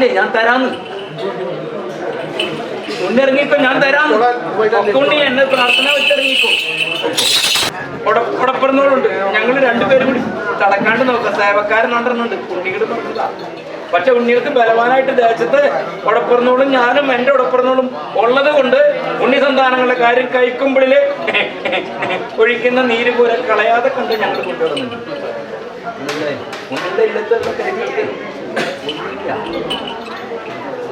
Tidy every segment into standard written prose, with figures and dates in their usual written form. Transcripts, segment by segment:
പറഞ്ഞില്ലേ ഞാൻ തരാന്ന്. ഉണ്ണിറങ്ങിക്കോ, ഞാൻ തരാന്ന്. ഉണ്ണി എന്നെ പ്രാർത്ഥന വെച്ചിറങ്ങിക്കോ. ഉടപ്പിറന്നോളുണ്ട്. ഞങ്ങൾ രണ്ടുപേരും കൂടി തടക്കാണ്ട് നോക്കാം. സേവക്കാരൻ കൊണ്ടിരുന്നുണ്ട്. ഉണ്ണിയോട് പറഞ്ഞതാ. പക്ഷെ ഉണ്ണികൾക്ക് ബലവാനായിട്ട് ദേശത്ത് ഉടപ്പിറന്നോളും ഞാനും എൻ്റെ ഉടപ്പിറന്നോളും ഉള്ളത് കൊണ്ട് ഉണ്ണി സന്താനങ്ങളുടെ കാര്യം കൈക്കുമ്പിളില് ഒഴിക്കുന്ന നീര് പോലെ കളയാതെ കണ്ട് ഞങ്ങൾ കൊണ്ടുവരുന്നുണ്ട്. ഉണ്ണിയുടെ ഇല്ലത്തുള്ള കാര്യങ്ങൾക്ക്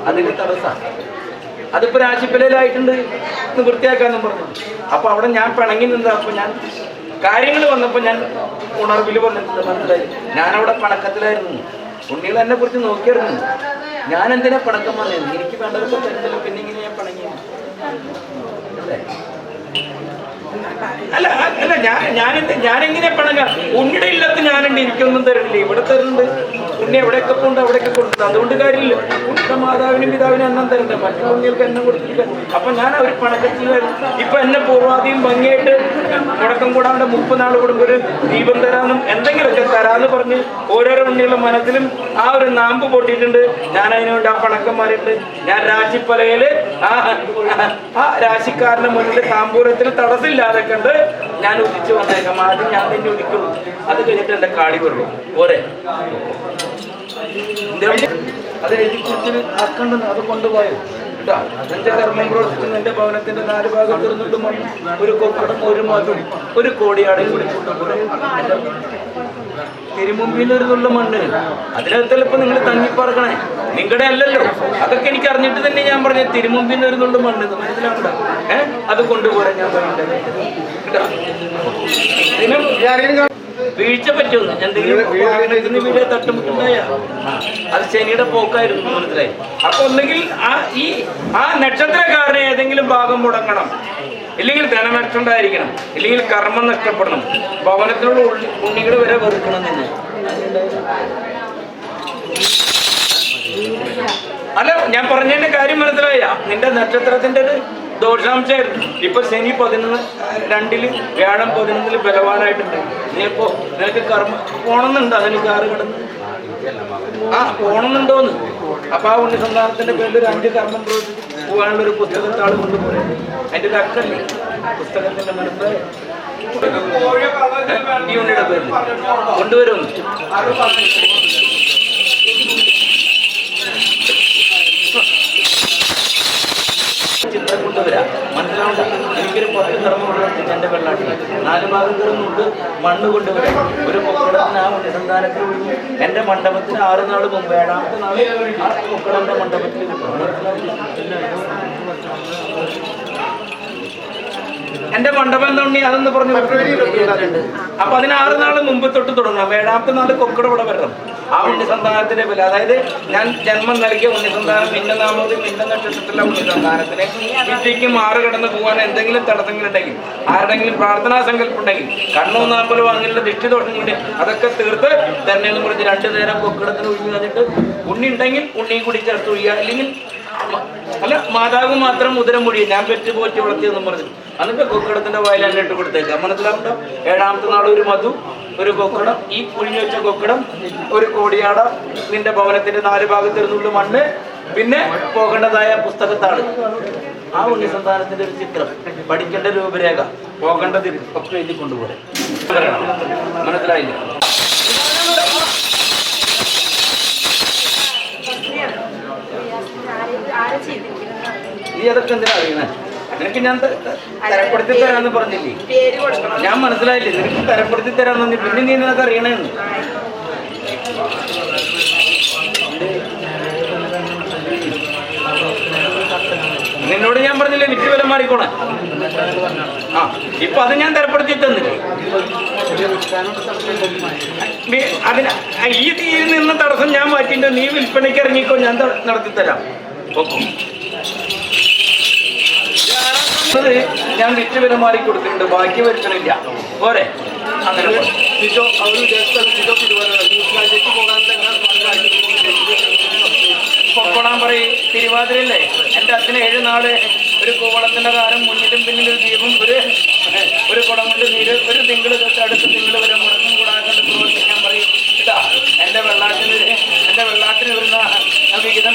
അതിന് തടസ്സാണ്. അതിപ്പോ രാശിപ്പലയിലായിട്ടുണ്ട് വൃത്തിയാക്കാന്നും പറഞ്ഞു. അപ്പൊ അവിടെ ഞാൻ പിണങ്ങി നിന്നത്. അപ്പൊ ഞാൻ കാര്യങ്ങൾ വന്നപ്പോ ഞാൻ ഉണർവിൽ പറഞ്ഞിട്ടുണ്ട്. മനസ്സിലായി, ഞാനവിടെ പണക്കത്തിലായിരുന്നു. ഉണ്ണികൾ എന്നെ കുറിച്ച് നോക്കിയായിരുന്നു. ഞാൻ എന്തിനാ പണക്കം പറഞ്ഞത്? എനിക്ക് വേണ്ടതൊക്കെ തരുന്നല്ലോ, പിന്നെ ഇങ്ങനെ ഞാൻ പിണങ്ങി. അല്ല അല്ല ഞാനെങ്ങനെ പണങ്ങ? ഉണ്ണിയുടെ ഇല്ലത്ത് ഞാനുണ്ട്, എനിക്കൊന്നും തരുന്നില്ല. ഇവിടെ തരുന്നുണ്ട്. ഉണ്ണി എവിടെയൊക്കെ കൊണ്ട് അവിടെയൊക്കെ കൊടുത്തത്. അതുകൊണ്ട് കാര്യമില്ല. ഉണ്ണിയുടെ മാതാവിനും പിതാവിനും അന്നം തരണ്ടേ? മറ്റു ഉണ്ണികൾക്ക് എണ്ണം കൊടുത്തില്ല. അപ്പൊ ഞാൻ ഒരു പണക്കത്തിലായിരുന്നു. ഇപ്പൊ എന്നെ പൂർവാധികം ഭംഗിയായിട്ട് മുടക്കം കൂടാണ്ട് 30 നാൾ കൂടുമ്പോൾ ഒരു ദീപം തരാമെന്നും എന്തെങ്കിലുമൊക്കെ തരാമെന്ന് പറഞ്ഞ് ഓരോരോ ഉണ്ണികളുടെ മനസ്സിലും ആ ഒരു നാമ്പ് പൊട്ടിയിട്ടുണ്ട്. ഞാൻ അതിനുവേണ്ടി ആ പണക്കം മാറിയിട്ട് ഞാൻ രാശിപ്പലയില് ആ രാശിക്കാരന്റെ മുന്നിൽ താമ്പൂരത്തിൽ തടസ്സമില്ലാതെ കണ്ട് ഞാൻ ഉദിച്ചു വന്നേക്കാം. ആദ്യം ഞാൻ തന്നെ ഉദിക്കുള്ളൂ. അത് കഴിഞ്ഞിട്ട് എന്റെ കാടി വരുള്ളൂ. പോരെ, അത് എഴുതി കുറിച്ച് ആക്കണ്ടെന്ന് അത് കൊണ്ടുപോയോ കേട്ടോ. എന്റെ കർമ്മം പ്രവർത്തിക്കുന്ന എന്റെ ഭവനത്തിന്റെ 4 ഭാഗം തീർന്നിട്ട് മണ്ണ്, ഒരു കൊക്കടം, ഒരു മധും, ഒരു കോടിയാടയും കൂടി കൊണ്ടുപോയി തിരുമുമ്പിൽ ഒരു നുള്ള മണ്ണ്. അതിനകത്തല്ല ഇപ്പൊ നിങ്ങൾ തങ്ങിപ്പറക്കണേ. നിങ്ങളുടെ അല്ലല്ലോ. അതൊക്കെ എനിക്ക് അറിഞ്ഞിട്ട് തന്നെ ഞാൻ പറഞ്ഞ തിരുമുമ്പിൽ ഒരു നുള്ള മണ്ണ് മനസ്സിലാവണ്ട. അത് കൊണ്ടുപോരാൻ ഞാൻ പറയണ്ടേ കേട്ടോ. വീഴ്ച പറ്റുമെന്ന് എന്തെങ്കിലും വീട് തട്ടുമുട്ടുണ്ടായ അത് ശനിയുടെ പോക്കായിരുന്നു. മനസ്സിലായി. അപ്പൊ ഒന്നെങ്കിൽ ആ നക്ഷത്രക്കാരനെ ഏതെങ്കിലും ഭാഗം മുടങ്ങണം, ഇല്ലെങ്കിൽ ധനനഷ്ടം ഉണ്ടായിരിക്കണം, ഇല്ലെങ്കിൽ കർമ്മം നഷ്ടപ്പെടണം, ഭവനത്തിലുള്ള ഉണ്ണികൾ വരെ വെറുക്കണം നിന്ന്. അല്ല, ഞാൻ പറഞ്ഞതിന്റെ കാര്യം മനസ്സിലായ? നിന്റെ നക്ഷത്രത്തിന്റെ ഒരു ദോഷാംശമായിരുന്നു. ഇപ്പൊ ശനി 11-2 വ്യാഴം 11 ബലവാനായിട്ടുണ്ട്. നീയിപ്പോ നിനക്ക് കർമ്മ പോണമെന്നുണ്ട്. അതിന് കാറ് കിടന്ന് പോണമെന്നുണ്ടോന്ന്. അപ്പൊ ആ ഉണ്ണി സന്താനത്തിന്റെ പേരിൽ ഒരു 5 കർമ്മം പ്രവർത്തിച്ച് പോകാനുള്ള ഒരു പുസ്തകത്താൾ കൊണ്ടുപോയി. അതിന്റെ ഒരു അക്കല്ലേ പുസ്തകത്തിന്റെ മനസ്സിലായി. ഈ ഉണ്ണിയുടെ പേരിൽ കൊണ്ടുവരും. ചിത്രം കൊണ്ടുവരാം. മനസ്സിലാവണ്ട. എനിക്കൊരു 10 കർമ്മമുള്ള എന്റെ വെള്ളാട്ടിൽ 4 ഭാഗം കയറുന്നുണ്ട്. മണ്ണ് കൊണ്ടുവരാം. ഒരു പൊക്കടത്തിന് ആ ഉണ്ണിസന്താനത്തിൽ ഒഴിഞ്ഞു എന്റെ മണ്ഡപത്തിന് 6 നാൾ മുമ്പ് 7ാമത്തെ നാൾ ആ പൊക്കടന്റെ മണ്ഡപത്തിൽ കിട്ടും. എന്റെ മണ്ഡപം എന്തുണ്ണി അതെന്ന് പറഞ്ഞു. അപ്പൊ അതിന് 6 നാൾ മുമ്പ് തൊട്ട് തുടങ്ങണം. 7ാമത്തെ നാൾ കൊക്കട ഇവിടെ വരണം. ആ ഉണ്ണിസന്താനത്തിന്റെ വില, അതായത് ഞാൻ ജന്മം നൽകിയ ഉണ്ണിസന്താനം ഇന്ന നാമോദയം ഇന്ന നക്ഷത്രത്തിലുള്ള ഉണ്ണിസന്താനത്തിന് വിദ്യയ്ക്ക് മാറി കിടന്ന് പോകാൻ എന്തെങ്കിലും തടസ്സങ്ങളുണ്ടെങ്കിൽ, ആരുടെങ്കിലും പ്രാർത്ഥനാ സങ്കല്പം ഉണ്ടെങ്കിൽ, കണ്ണോ നാമ്പലോ അങ്ങനെയുള്ള ദൃഷ്ടിദോഷങ്ങളുണ്ട്, അതൊക്കെ തീർത്ത് തരണമെന്ന് പറഞ്ഞ് 2 നേരം കൊക്കിടത്തിന് ഒഴിഞ്ഞു കഴിഞ്ഞിട്ട് ഉണ്ണി ഉണ്ടെങ്കിൽ ഉണ്ണിയും കൂടി ചേർത്ത് ഒഴിയുക. അല്ലെങ്കിൽ അല്ല, മാതാവ് മാത്രം ഉദരം മൊഴിയും ഞാൻ പെറ്റ് പോറ്റി വളർത്തിയെന്നും പറഞ്ഞു. എന്നിട്ട് കൊക്കിടത്തിന്റെ വായിൽ എന്നെ ഇട്ട് കൊടുത്തേക്കാം. മനസ്സിലാവുണ്ടോ? 7ാമത്തെ നാൾ ഒരു മധു, ഒരു കൊക്കിടം, ഈ കുഴിഞ്ഞു വെച്ച കൊക്കിടം, ഒരു കോടിയാട, നിന്റെ ഭവനത്തിന്റെ 4 ഭാഗത്തിരുന്നുള്ള മണ്ണ്, പിന്നെ പോകേണ്ടതായ പുസ്തകത്താണ് ആ ഉണ്ണിസന്താനത്തിന്റെ ഒരു ചിത്രം, പഠിക്കേണ്ട രൂപരേഖ, പോകേണ്ടത് ഒക്കെ എഴുതി കൊണ്ടുപോലെ. മനസ്സിലായില്ല? നീ അതൊക്കെ എന്തിനാ അറിയണേ? നിനക്ക് ഞാൻ തരപ്പെടുത്തി തരാന്ന് പറഞ്ഞില്ലേ? ഞാൻ മനസ്സിലായില്ലേ? നിനക്ക് തരപ്പെടുത്തി തരാന്ന് പറഞ്ഞു. പിന്നെ നീ നിനക്ക് അറിയണേന്ന്. നിന്നോട് ഞാൻ പറഞ്ഞില്ലേ വിറ്റ് വില മാറിക്കോണേ? ഇപ്പൊ അത് ഞാൻ തരപ്പെടുത്തി തന്നില്ലേ? അതിന് ഈ തീയിൽ നിന്ന് തടസ്സം ഞാൻ മാറ്റിയിട്ട് നീ വിൽപ്പനയ്ക്ക് ഇറങ്ങിക്കോ, ഞാൻ നടത്തിത്തരാം. ഞാൻ വിറ്റ് വില മാറി കൊടുത്തിട്ടുണ്ട്, ബാക്കി വരുത്തണില്ല. പോരെ? അങ്ങനെ പൊക്കോടാൻ പറയും. തിരുവാതിരല്ലേ എൻ്റെ അച്ഛന് 7 നാള് ഒരു കൂവളത്തിന്റെ കാലം മുന്നിലും പിന്നിലും ഒരു ദീപം, ഒരു കുടം കൊണ്ട് നീര്, ഒരു തിങ്കള് തൊട്ട് അടുത്ത തിങ്കള് വരെ മുടക്കം കൂടാതെ പ്രവർത്തിക്കാൻ പറയും. ഇതാ എൻ്റെ വെള്ളാട്ടിന് വരുന്ന വിഹിതം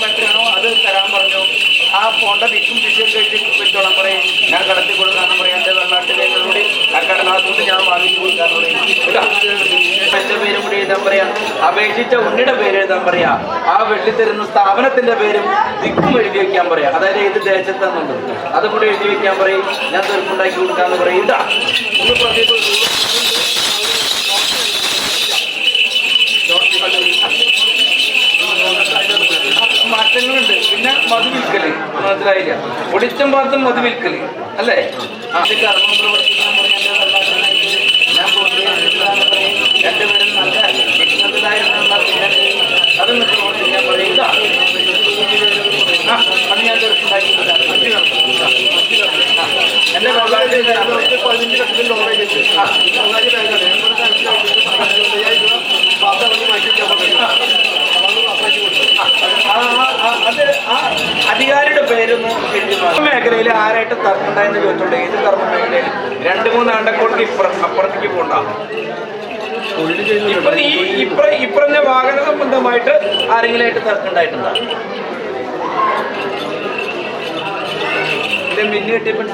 അവിടെ ദിക്കും ദിശയൊക്കെ എഴുതി വെച്ചോളാൻ പറയും. ഞാൻ കടത്തി കൊടുക്കാന്ന് പറയാം. എൻ്റെ വെള്ളാട്ടിലേക്കൂടി ആ കടലാസുകൊണ്ട് ഞാൻ വാങ്ങിച്ചു കൊടുക്കാന്ന് പറയും. എന്റെ പേരും കൂടി എഴുതാൻ പറയാം. അപേക്ഷിച്ച ഉണ്ണിയുടെ പേര് എഴുതാൻ പറയാ. ആ വെള്ളി തരുന്ന സ്ഥാപനത്തിന്റെ പേരും ദിക്കും എഴുതി വെക്കാൻ പറയാം. അതായത് ഏത് ദേശത്താന്നുണ്ട് അതും കൂടി എഴുതി വെക്കാൻ പറയും. ഞാൻ തീർപ്പുണ്ടാക്കി കൊടുക്കാന്ന് പറയും. ഇതാ മാറ്റങ്ങളുണ്ട്. പിന്നെ മധു വിൽക്കല്, മനസ്സിലായില്ല, ഒടിച്ചം പാത്തും മധു വിൽക്കല് അല്ലേ? അത് കർമ്മം പ്രവർത്തിക്കാൻ പറയാൻ ഞാൻ രണ്ടുപേരും നല്ല അതൊന്ന് പ്രവർത്തിക്കാൻ പറയും. അത് ഞാൻ തീർച്ചയായിട്ടും എന്റെ അത് ആ അധികാരിയുടെ പേരൊന്ന് മേഖലയിൽ ആരായിട്ട് തർക്കമുണ്ടായെന്ന് ചോദിച്ചോണ്ട് ഏത് കർമ്മ മേഖലയിൽ 2-3 ആണ്ടക്കോൾക്ക് അപ്പുറത്തേക്ക് പോകണ്ട. ഇപ്പൊ നീ ഇപ്പറഞ്ഞ വാഹന സംബന്ധമായിട്ട് ആരെങ്കിലും ആയിട്ട് തർക്കമുണ്ടായിട്ടുണ്ടോ? ഇത് മിന്നി കിട്ടിയപ്പോൾ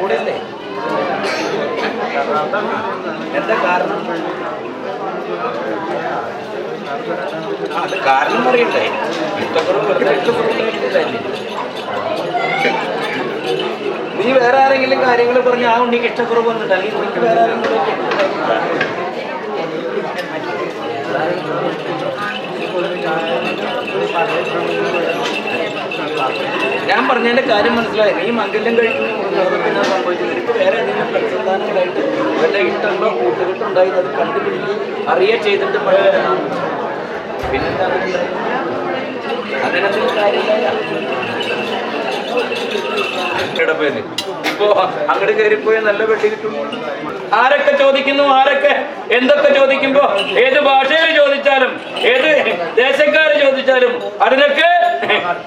കൂടല്ലേ? എന്താ കാരണം? അത് കാരണം അറിയണ്ടേ? നീ വേറെ ആരെങ്കിലും കാര്യങ്ങൾ പറഞ്ഞ ആ ഉണ്ണിക്ക് ഇഷ്ടക്കുറവ് വന്നിട്ട് അല്ലെങ്കിൽ ഉണ്ണിക്ക് വേറെ ആരെങ്കിലും ഞാൻ പറഞ്ഞതിന്റെ കാര്യം മനസ്സിലായി. നീ മംഗല്യം കഴിക്കുന്ന സംഭവിച്ചത് എനിക്ക് വേറെ ഏതെങ്കിലും പ്രസന്ധാനങ്ങളായിട്ട് വല്ല ഇഷ്ടമുണ്ടോ കൂട്ടുകെട്ടുണ്ടായി അത് കണ്ടുപിടിച്ച് അറിയ ചെയ്തിട്ട് പറയാനാണ്. പിന്നെന്താ അതിനകത്ത് കാര്യമില്ല. പേര് ഇപ്പോ അങ്ങോട്ട് കയറിപ്പോയി നല്ല വെട്ടി കിട്ടും. ആരൊക്കെ ചോദിക്കുന്നു, ആരൊക്കെ എന്തൊക്കെ ചോദിക്കുമ്പോ ഏത് ഭാഷയിൽ ചോദിച്ചാലും ഏത് ദേശക്കാര് ചോദിച്ചാലും അതിനൊക്കെ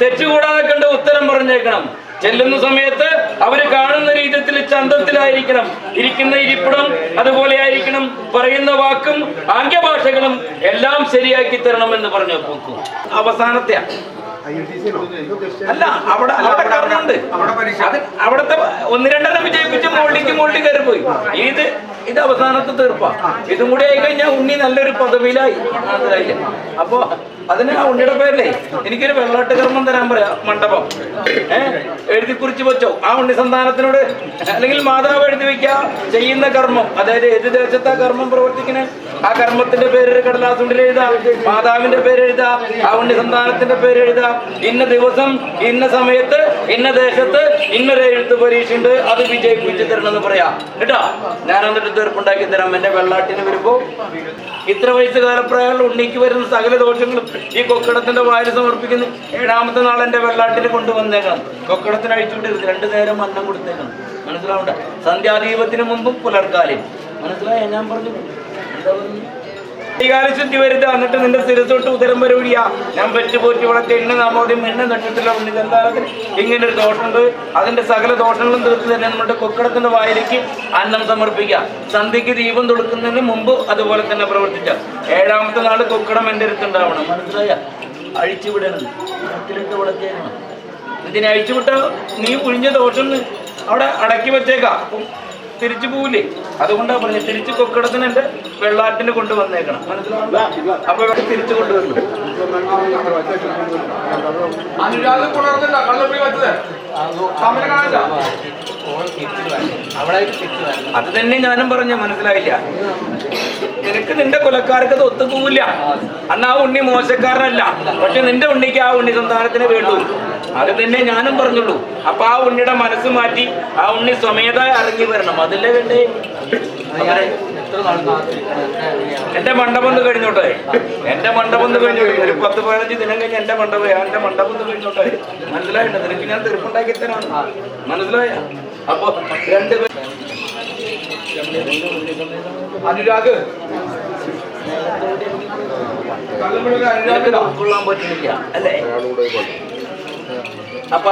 തെറ്റുകൂടാതെ കണ്ട് ഉത്തരം പറഞ്ഞേക്കണം. ചെല്ലുന്ന സമയത്ത് അവര് കാണുന്ന രീതിയിൽ ചന്തത്തിലായിരിക്കണം, ഇരിക്കുന്ന ഇരിപ്പിടം അതുപോലെ ആയിരിക്കണം, പറയുന്ന വാക്കും ആംഗ്യഭാഷകളും എല്ലാം ശരിയാക്കി തരണം എന്ന് പറഞ്ഞു പോക്കും. അവസാനത്തെ അല്ല, അവിടെ കാരണമുണ്ട്. അത് അവിടുത്തെ 1-2 വിജയിപ്പിച്ച് മോളിലേക്ക് കയറിപ്പോയി. ഇത് അവസാനത്തെ തീർപ്പാ. ഇതും കൂടി ആയി കഴിഞ്ഞാൽ ഉണ്ണി നല്ലൊരു പദവിയിലായി. അപ്പൊ അതിന് ആ ഉണ്ണിയുടെ പേരിലേ എനിക്കൊരു വെള്ളാട്ട് കർമ്മം തരാൻ പറയാം. മണ്ഡപം എഴുതി കുറിച്ച് വെച്ചോ. ആ ഉണ്ണി സന്താനത്തിനോട് അല്ലെങ്കിൽ മാതാവ് എഴുതി വെക്കുക ചെയ്യുന്ന കർമ്മം, അതായത് ഏത് ദേശത്തെ കർമ്മം പ്രവർത്തിക്കണേ ആ കർമ്മത്തിന്റെ പേര് കടലാസുണ്ടിൽ എഴുതാ, മാതാവിന്റെ പേര് എഴുതാ, ആ ഉണ്ണി സന്താനത്തിന്റെ പേര് എഴുതാ. ഇന്ന ദിവസം ഇന്ന സമയത്ത് ഇന്ന ദേശത്ത് ഇന്നൊരു എഴുത്ത് പരീക്ഷ ഉണ്ട്, അത് വിജയിപ്പിച്ച് തരണം എന്ന് പറയാ കേട്ടാ. ഞാൻ എന്നിട്ട് തീർപ്പുണ്ടാക്കി തരാം. എന്റെ വെള്ളാട്ടിന് വരുമ്പോ ഇത്ര വയസ്സ് കാലപ്രായമുള്ള ഉണ്ണിക്ക് വരുന്ന സകല ദോഷങ്ങളും ഈ കൊക്കടത്തിന്റെ വായിൽ സമർപ്പിക്കുന്നു. 7ാമത്തെ നാൾ എന്റെ വെള്ളാട്ടിന് കൊണ്ടുവന്നേക്കണം. കൊക്കടത്തിന് അഴിച്ചുവിട്ടരുത്, 2 നേരം അന്നം കൊടുത്തേക്കണം. മനസ്സിലാവണ്ട? സന്ധ്യാദീപത്തിന് മുമ്പും പുലർക്കാലം. മനസ്സിലായ ഞാൻ പറഞ്ഞു? എന്താ പറഞ്ഞു? ശുദ്ധി വരുത്ത എന്നിട്ട് നിന്റെ സ്ഥിരത്തോട്ട് ഉദരം വരൂടിയാ. ഞാൻ പെറ്റുപോറ്റി വളർത്തി എണ്ണ നാമോദ്യം എണ്ണ നട്ടിട്ടില്ല ഉണ്ണി സന്താനത്തിന് ഇങ്ങനെ ഒരു ദോഷമുണ്ട്. അതിന്റെ സകല ദോഷങ്ങളും തീർത്ത് തന്നെ നമ്മുടെ കൊക്കടത്തിന്റെ വായിലേക്ക് അന്നം സമർപ്പിക്കാം. സന്ധ്യക്ക് ദീപം തൊടുക്കുന്നതിന് മുമ്പ് അതുപോലെ തന്നെ പ്രവർത്തിച്ച 7ാമത്തെ നാൾ കൊക്കടം എൻ്റെ അടുത്തുണ്ടാവണം. മനസ്സിലായ? അഴിച്ചുവിടണം, നാട്ടിലിട്ട് വളർത്തിയേക്കണം. ഇതിനെ അഴിച്ചുവിട്ട നീ കുഴിഞ്ഞ ദോഷം അവിടെ അടക്കി വെച്ചേക്കാം, തിരിച്ചു പോവില്ലേ? അതുകൊണ്ടാ പറഞ്ഞ തിരിച്ചു കൊക്കടത്തിന് എന്റെ വെള്ളാട്ടിന് കൊണ്ടുവന്നേക്കണം. മനസ്സിലാവുക? അപ്പൊ ഇവിടെ തിരിച്ചു കൊണ്ടുവരണം. അത് തന്നെ ഞാനും പറഞ്ഞ മനസ്സിലായില്ല. നിനക്ക് നിന്റെ കൊലക്കാർക്ക് അത് ഒത്തുപോവില്ല. അന്ന് ആ ഉണ്ണി മോശക്കാരനല്ല, പക്ഷെ നിന്റെ ഉണ്ണിക്ക് ആ ഉണ്ണി സന്താനത്തിന് വേണ്ടു. അത് തന്നെ ഞാനും പറഞ്ഞുള്ളൂ. അപ്പൊ ആ ഉണ്ണിയുടെ മനസ്സ് മാറ്റി ആ ഉണ്ണി സ്വമേധ ഇറങ്ങി വരണം. അതല്ലേ വേണ്ടേ? എന്റെ മണ്ഡപം കഴിഞ്ഞോട്ടെ, എന്റെ മണ്ഡപം കഴിഞ്ഞോട്ടെ. ഒരു 10-15 ദിനം കഴിഞ്ഞ് എന്റെ മണ്ഡപം കഴിഞ്ഞോട്ടെ. മനസ്സിലായിട്ടോ? നിനക്ക് ഞാൻ തീർപ്പുണ്ടാക്കി തരാണ്. മനസ്സിലായ? അപ്പൊ 2 പേർ അനുരാഗ് ഉൾക്കൊള്ളാൻ പറ്റുന്നില്ല അല്ലേ? അപ്പൊ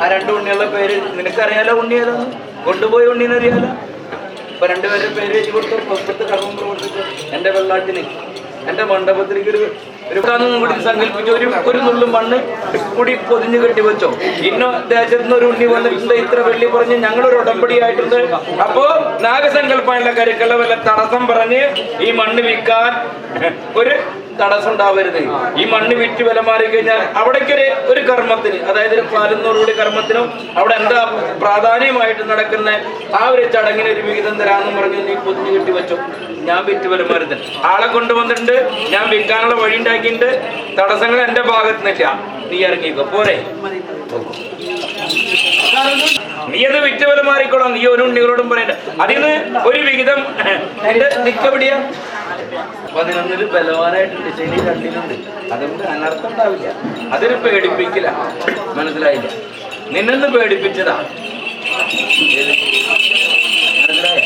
ആ 2 ഉണ്ണികളുടെ പേര് നിനക്കറിയാലോ. ഉണ്ണി ഏതാണ്? കൊണ്ടുപോയി ഉണ്ണീനറിയാലോ. അപ്പൊ 2 പേരുടെ പേര് വെച്ച് കൊടുത്ത് കർമ്മം പ്രവർത്തിച്ചു. എന്റെ വെള്ളാട്ടിന് എന്റെ മണ്ഡപത്തിലേക്ക് ഒരു ഒരു കൂടി സങ്കല്പിച്ച് ഒരു നുള്ളും മണ്ണ് കൂടി പൊതിഞ്ഞു കെട്ടി വെച്ചോ. ഇന്ന ദേശത്ത് നിന്ന് ഒരു ഉണ്ണി വന്നിട്ടുണ്ട്, ഇത്ര വെള്ളി പറഞ്ഞ് ഞങ്ങളൊരു ഉടമ്പടി ആയിട്ടുണ്ട്. അപ്പോ നാഗസങ്കല്പമുള്ള കരുക്കള വല്ല തടസ്സം പറഞ്ഞ് ഈ മണ്ണ് വിൽക്കാൻ ഒരു തടസ്സം ഉണ്ടാവരുത്. ഈ മണ്ണ് വിറ്റ് വില മാറി കഴിഞ്ഞാൽ അവിടേക്കൊരു ഒരു കർമ്മത്തിന്, അതായത് 400 കർമ്മത്തിനും അവിടെ എന്താ പ്രാധാന്യമായിട്ട് നടക്കുന്ന ആ ഒരു ചടങ്ങിന് ഒരു വിഹിതം തരാമെന്ന് പറഞ്ഞു നീ പൊതിഞ്ഞു കെട്ടി വെച്ചു. ഞാൻ വിറ്റ് വില മാറി ആളെ കൊണ്ടുവന്നിട്ടുണ്ട്, ഞാൻ വിൽക്കാനുള്ള വഴി ഉണ്ടാക്കിയിട്ടുണ്ട്, തടസ്സങ്ങൾ എന്റെ ഭാഗത്ത് നിന്നില്ല, നീ ഇറങ്ങിക്കോ പോരെ. നീ അത് വിറ്റ് വില മാറിക്കോളാം, നീ ഒരു ഉണ്ണികളോടും പറയണ്ട. അതിന് ഒരു വിഹിതം എന്റെ നിക്കപിടിയാ 11 ബലവാനായിട്ടുണ്ട്, ശരി 2 അതുകൊണ്ട് അനർത്ഥം ഉണ്ടാവില്ല. അതൊരു പേടിപ്പിക്കില്ല, മനസ്സിലായില്ല? നിന്നെന്ന് പേടിപ്പിച്ചതാ, മനസ്സിലായ?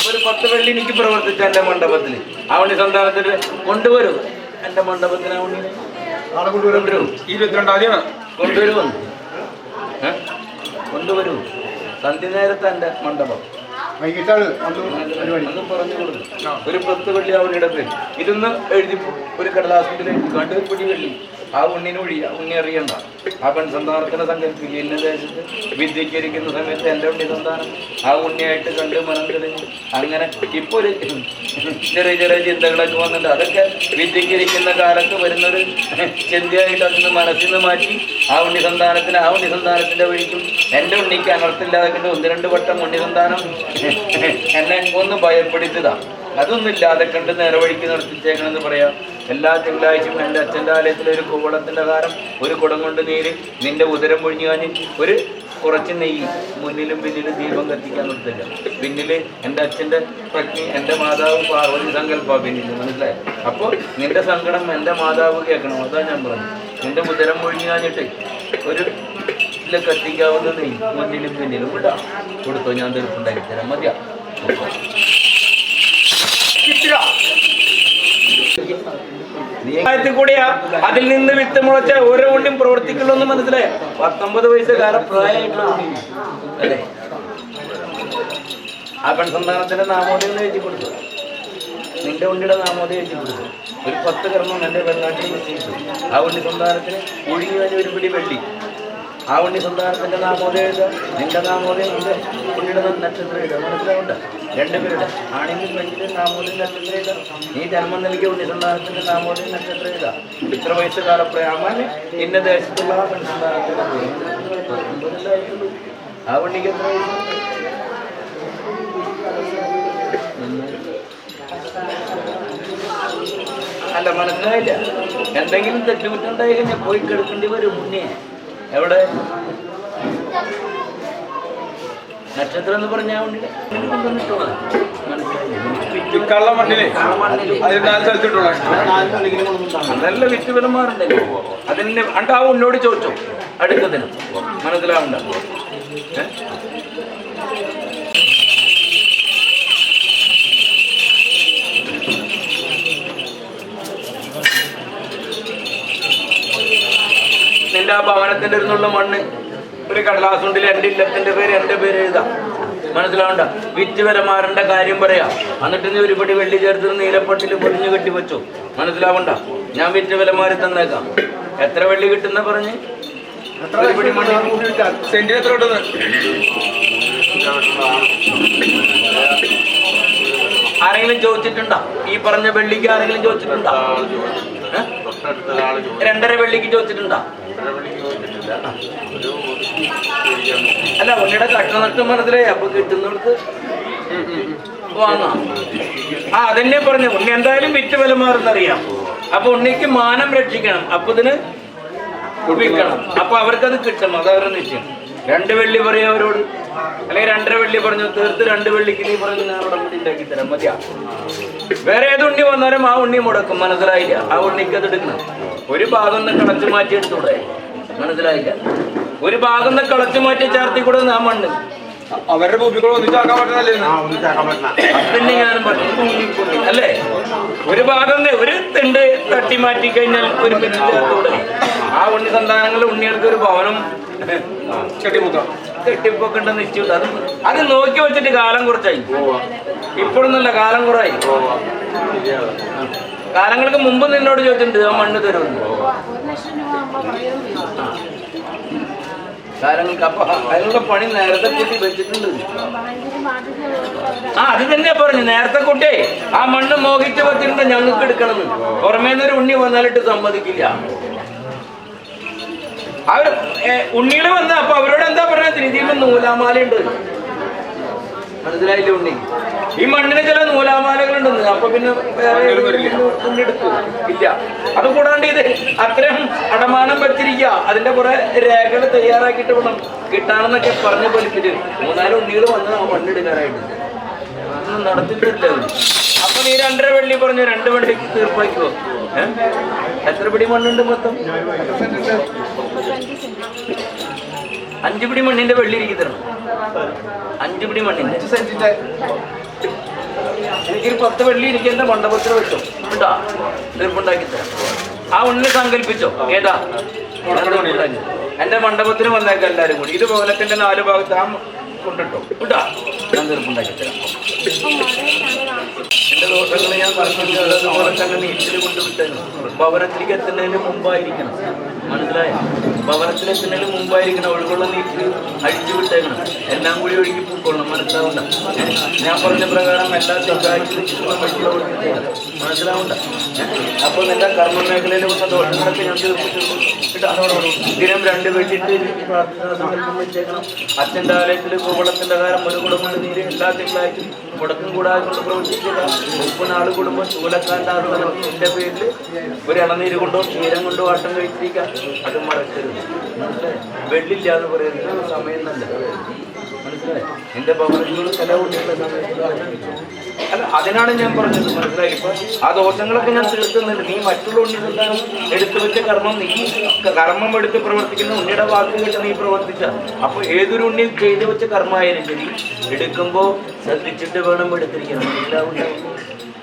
ഒരു 10 വെള്ളി എനിക്ക് പ്രവർത്തിച്ച എന്റെ മണ്ഡപത്തിൽ ആ ഉണ്ണി സന്താനത്തിന് കൊണ്ടുവരൂ. എന്റെ മണ്ഡപത്തിന് ആ ഉണ്ണിനെ കൊണ്ടുവരൂ. 22-ാം തീയതി കൊണ്ടുവരുമോ? കൊണ്ടുവരൂ. സന്ധ്യ നേരത്തെ എന്റെ മണ്ഡപം അതും പറഞ്ഞു കൊടുക്കും. ഒരു 10 വെള്ളി ആ ഉണ്ണിയുടെ പേര് ഇതൊന്ന് എഴുതി ഒരു കടലാസിൽ കണ്ട് പിടി വെള്ളി ആ ഉണ്ണിന് ഉണ്ണി അറിയണ്ട. ആ പെൺസന്താനത്തിന്റെ സങ്കല്പിക്കുക. ഇന്ന ദേശത്ത് വിദ്യയ്ക്കിരിക്കുന്ന സമയത്ത് എൻ്റെ ഉണ്ണി സന്താനം ആ ഉണ്ണിയായിട്ട് കണ്ട് മനം തെളിഞ്ഞു. അങ്ങനെ ഇപ്പൊ ഒരു ചെറിയ ചെറിയ ചിന്തകളൊക്കെ വന്നിട്ടുണ്ട്. അതൊക്കെ വിദ്യയ്ക്കിരിക്കുന്ന കാലത്ത് വരുന്നൊരു ചിന്തയായിട്ട് അതിന് മനസ്സിൽ നിന്ന് മാറ്റി ആ ഉണ്ണി സന്താനത്തിന്റെ വഴിക്കും എൻ്റെ ഉണ്ണിക്ക് അനർത്ഥമില്ലാതെ കണ്ട് 1-2 വട്ടം ഉണ്ണി സന്താനം എന്നെ ഒന്ന് ഭയപ്പെടുത്തതാ. അതൊന്നും ഇല്ലാതെ കണ്ട് നേരെ വഴിക്ക് നിർത്തിച്ചേക്കണമെന്ന് പറയാം. എല്ലാ തിങ്കളാഴ്ചയും എൻ്റെ അച്ഛൻ്റെ ആലയത്തിലെ ഒരു കൂവളത്തിൻ്റെ കാരം ഒരു കുടം കൊണ്ട് നീര് നിന്റെ ഉദരം പൊഴിഞ്ഞു കാഞ്ഞ് ഒരു കുറച്ച് നെയ്യ് മുന്നിലും പിന്നിലും ദീപം കത്തിക്കാൻ നിർത്തില്ല. പിന്നില് എൻ്റെ അച്ഛൻ്റെ പത്നി എൻ്റെ മാതാവ് പാർവതി സങ്കല്പ പിന്നിൽ, മനസ്സിലായി? അപ്പോൾ നിന്റെ സങ്കടം എൻ്റെ മാതാവ് കേൾക്കണം. അതാ ഞാൻ പറഞ്ഞു. നിന്റെ ഉദരം പൊഴിഞ്ഞു കാഞ്ഞിട്ട് ഒരു കത്തിക്കാവുന്ന നെയ്യ് മുന്നിലും പിന്നിലും ഇടാം. കൊടുത്തോ, ഞാൻ തീർപ്പുണ്ടാക്കി തരാം. മതിയാ? കൂടിയാ അതിൽ നിന്ന് വിത്ത് മുളച്ച ഓരോ ഉണ്ണിയും പ്രവർത്തിക്കുള്ളൂ എന്ന് മനസ്സിലായ 19 വയസ്സുകാരൻ പ്രായമായിട്ടുള്ള അല്ലേ? ആ പെൺസന്താനത്തിന്റെ നാമോദയം എഴുതി കൊടുത്തു, നിന്റെ ഉണ്ണിയുടെ നാമോദയം എഴുതി കൊടുത്തു. ഒരു 10 കർമ്മം എന്റെ വെള്ളാട്ടിൽ നിശ്ചയിച്ചു. ആ ഉണ്ണി സന്താനത്തിന് ഒഴുകി കഴിഞ്ഞ ഒരു പിടി വെള്ളി. ആ ഉണ്ണി സന്താനത്തിന്റെ നാമോദയം എഴുതാം, നിന്റെ നാമോദയം നിന്റെ ഉണ്ണിയുടെ നക്ഷത്രം എഴുതാം. മനസ്സിലാവണ്ട? 2 പേരുടെ ആണെങ്കിൽ പെണ്ണിന്റെ നാമോദയം നക്ഷത്രം എഴുതാം. നീ ജന്മം നൽകിയ ഉണ്ണി സന്താനത്തിന്റെ നാമോദയം നക്ഷത്രം എഴുതാം. ഇത്ര വയസ്സുകാല പ്രയാമാന് ഇന്ന ദേശത്തുള്ള ആ പെൺസന്താനത്തിന്റെ ആ ഉണ്ണിക്ക് എത്ര വയസ്സ്? അല്ല, മനസ്സിലായില്ല? എന്തെങ്കിലും തെറ്റുകുറ്റുണ്ടായി കഴിഞ്ഞാൽ പോയി കിടക്കേണ്ടി വരും. മുന്നേ എവിടെ നക്ഷത്രം എന്ന് പറഞ്ഞാൽ നല്ല വിറ്റുപരന്മാരുണ്ടല്ലോ. അതിന് ആ ഉന്നോട് ചോദിച്ചോ അടുക്കതിന്, മനസ്സിലാവണ്ട? നിന്റെ ആ ഭവനത്തിന്റെ ഇരുന്നുള്ള മണ്ണ് ഒരു കടലാസുണ്ടിൽ എൻ്റെ ഇല്ലത്തിന്റെ പേര് എൻ്റെ പേര് എഴുതാം. മനസ്സിലാവണ്ട? വിറ്റുവരമാരന്റെ കാര്യം പറയാം. എന്നിട്ട് നീ ഒരു പടി വെള്ളി ചേർത്ത് നീലപ്പട്ടിൽ പൊതിഞ്ഞു കെട്ടി വെച്ചു. മനസ്സിലാവണ്ട? ഞാൻ വിറ്റുവരമാരി തന്നേക്കാം. എത്ര വെള്ളി കിട്ടുന്ന പറഞ്ഞ് സെന്റിന് എത്ര കിട്ടുന്നത്? ആരെങ്കിലും ചോദിച്ചിട്ടുണ്ടോ? ഈ പറഞ്ഞ വെള്ളിക്ക് ആരെങ്കിലും ചോദിച്ചിട്ടുണ്ടോ? 2.5 വെള്ളിക്ക് ചോദിച്ചിട്ടുണ്ടോ? അല്ല, ഉണ്ണിയുടെ കട്ടനഷ്ടം മനസ്സിലായി. അപ്പൊ കിട്ടുന്നവർക്ക് വാങ്ങാം. അതെന്നെ പറഞ്ഞു. ഉണ്ണി എന്തായാലും വിറ്റ് വില മാറുന്നറിയാം. അപ്പൊ ഉണ്ണിക്ക് മാനം രക്ഷിക്കണം. അപ്പൊ ഇതിന് വിൽക്കണം. അപ്പൊ അവർക്കത് കിട്ടും. അതവരുടെ നിശ്ചയം. 2 വെള്ളി പറയാം അവരോട്, അല്ലെങ്കിൽ 2.5 വെള്ളി പറഞ്ഞു തീർത്ത് 2 വെള്ളിക്ക് നീ പറഞ്ഞു ഞാൻ ഉടമ്പടി ഉണ്ടാക്കി തരാം. മതിയാ? വേറെ ഏത് ഉണ്ണി വന്നാലും ആ ഉണ്ണി മുടക്കും. മനസ്സിലായില്ല? ആ ഉണ്ണിക്ക് അത് എടുക്കണം. ഒരു ഭാഗം കളച്ചു മാറ്റി എടുത്തൂടെ? മനസ്സിലായില്ല? ഒരു ഭാഗം കളച്ചു മാറ്റി ചേർത്തി കൂടെ ആ മണ്ണ് അവരുടെ ഭൂമികൾ ഒന്നിച്ചാക്കാൻ പറ്റണല്ലേ? പിന്നെ ഞാനും പറഞ്ഞു അല്ലേ? ഒരു ഭാഗം ഒരു തിണ്ട് തട്ടി മാറ്റി കഴിഞ്ഞാൽ ഒരു പിന്നെ ചേർത്തൂടെ? ആ ഉണ്ണി സന്താനങ്ങൾ ഉണ്ണികൾക്ക് ഒരു ഭവനം കെട്ടിപ്പൊക്കെ ഉണ്ടെന്ന് നിശ്ചയം. അത് നോക്കി വെച്ചിട്ട് കാലം കുറച്ചായി. ഇപ്പോഴൊന്നുമല്ല, കാലം കുറവായി. കാലങ്ങൾക്ക് മുമ്പ് നിന്നോട് ചോദിച്ചിട്ടുണ്ട് ആ മണ്ണ് തരുമെന്ന്. കാലങ്ങൾക്ക് അപ്പൊ അതിനുള്ള പണി നേരത്തെ കൂട്ടി വെച്ചിട്ടുണ്ട്. അത് തന്നെയാ പറഞ്ഞു, നേരത്തെ കൂട്ടി ആ മണ്ണ് മോഹിച്ച് വെച്ചിട്ടുണ്ട് ഞങ്ങൾക്ക് എടുക്കണമെന്ന്. പുറമേന്നൊരു ഉണ്ണി വന്നാലിട്ട് സമ്മതിക്കില്ല. അവർ ഉണ്ണികൾ വന്ന അപ്പൊ അവരോട് എന്താ പറഞ്ഞത്? രീതിയിൽ നൂലാമാലയുണ്ട്, മനസ്സിലായില്ലേ ഉണ്ണി? ഈ മണ്ണിന് ചില നൂലാമാലകളുണ്ടെന്ന്. അപ്പൊ പിന്നെ വേറെ ഉണ്ണിയെടുക്കും ഇല്ല. അത് കൂടാണ്ട് ഇത് അത്രയും അടമാനം വെച്ചിരിക്കുക, അതിന്റെ കുറെ രേഖകൾ തയ്യാറാക്കിയിട്ട് വേണം കിട്ടാണെന്നൊക്കെ പറഞ്ഞ് പഠിപ്പിച്ച് 3-4 ഉണ്ണികൾ വന്ന് മണ്ണെടുക്കാനായിട്ട് ഒന്നും നടത്തിയിട്ടില്ല. അപ്പൊ നീ 2.5 വെള്ളി പറഞ്ഞു, 2 വെള്ളിക്ക് തീർപ്പാക്കിക്കോ. എത്ര പിടി മണ്ണുണ്ട് മൊത്തം? 5 പിടി മണ്ണിന്റെ വെള്ളി ഇരിക്കി തരണം. 5 പിടി മണ്ണിന്റെ എനിക്കൊരു 10 വെള്ളി എനിക്ക് എന്റെ മണ്ഡപത്തിൽ വെച്ചോ കേട്ടാ, തീർപ്പുണ്ടാക്കി തരാം. ആ ഉണ്ണി സങ്കല്പിച്ചോ. ഏതാ എന്റെ മണ്ഡപത്തിന് വന്നേക്കാം എല്ലാരും കൂടി. ഇത് ഭവനത്തിന്റെ 4 ഭാഗത്ത് ആ കൊണ്ടിട്ടോ കേട്ടാ, ഞാൻ തീർപ്പുണ്ടാക്കി തരാം. എന്റെ ദോഷങ്ങൾ ഞാൻ പറഞ്ഞതുപോലെ തന്നെ നീറ്റിൽ കൊണ്ടുവിട്ടു. ഭവനത്തിലേക്ക് എത്തുന്നതിന് മുമ്പായിരിക്കണം, മനസ്സിലായോ? ഭവനത്തിലെത്തുന്നതിന് മുമ്പായിരിക്കണം. ഒഴുകുള്ള നീറ്റിൽ അഴിച്ചു വിട്ടേക്കണം. എല്ലാം കൂടി ഒഴുകി പൂക്കൊള്ളണം, മനസ്സിലാവണ്ട. ഞാൻ പറഞ്ഞ പ്രകാരം എല്ലാ മനസ്സിലാവണ്ട. അപ്പൊ നിന്റെ കർമ്മ മേഖലയിൽ വന്ന ദോഷങ്ങളൊക്കെ ഞാൻ ദിനം 2 വെച്ചിട്ട് പ്രാർത്ഥന വെച്ചേക്കണം. അച്ഛൻ്റെ ആലയത്തിൽ കോവളത്തിന്റെ കാലം ഒരു കുടുംബം നീര് എല്ലാ തിങ്കളാഴ്ചയും മുടക്കം കൂടാതെ കൊണ്ട് പ്രവർത്തിക്കുക. 30 കുടുംബം ചൂലക്കാണ്ടാകുന്നതിന്റെ പേരിൽ ഒരു ഇളനീര് കൊണ്ടോ ക്ഷീരം കൊണ്ടോ ആട്ടം കഴിച്ചിരിക്കാം. അത് മറക്കരുത്, മനസ്സിലായി? വെള്ളില്ല എന്ന് പറയുന്നത് സമയം നല്ലത്, മനസ്സിലായി? എന്റെ ഭവനങ്ങൾ ചില കുട്ടികളുടെ സമയത്ത് അല്ല, അതിനാണ് ഞാൻ പറഞ്ഞത്, മനസ്സിലായി? ഇപ്പൊ ആ ദോഷങ്ങളൊക്കെ ഞാൻ തീർക്കുന്നുണ്ട്. നീ മറ്റുള്ള ഉണ്ണികളെല്ലാം എടുത്തു വെച്ച കർമ്മം, നീ കർമ്മം എടുത്ത് പ്രവർത്തിക്കുന്ന ഉണ്ണിയുടെ വാക്ക് കേട്ട് നീ പ്രവർത്തിച്ച. അപ്പൊ ഏതൊരു ഉണ്ണി ചെയ്തു വെച്ച കർമ്മമായാലും ശരി, എടുക്കുമ്പോ ശ്രദ്ധിച്ചിട്ട് വേണം എടുത്തിരിക്കണം.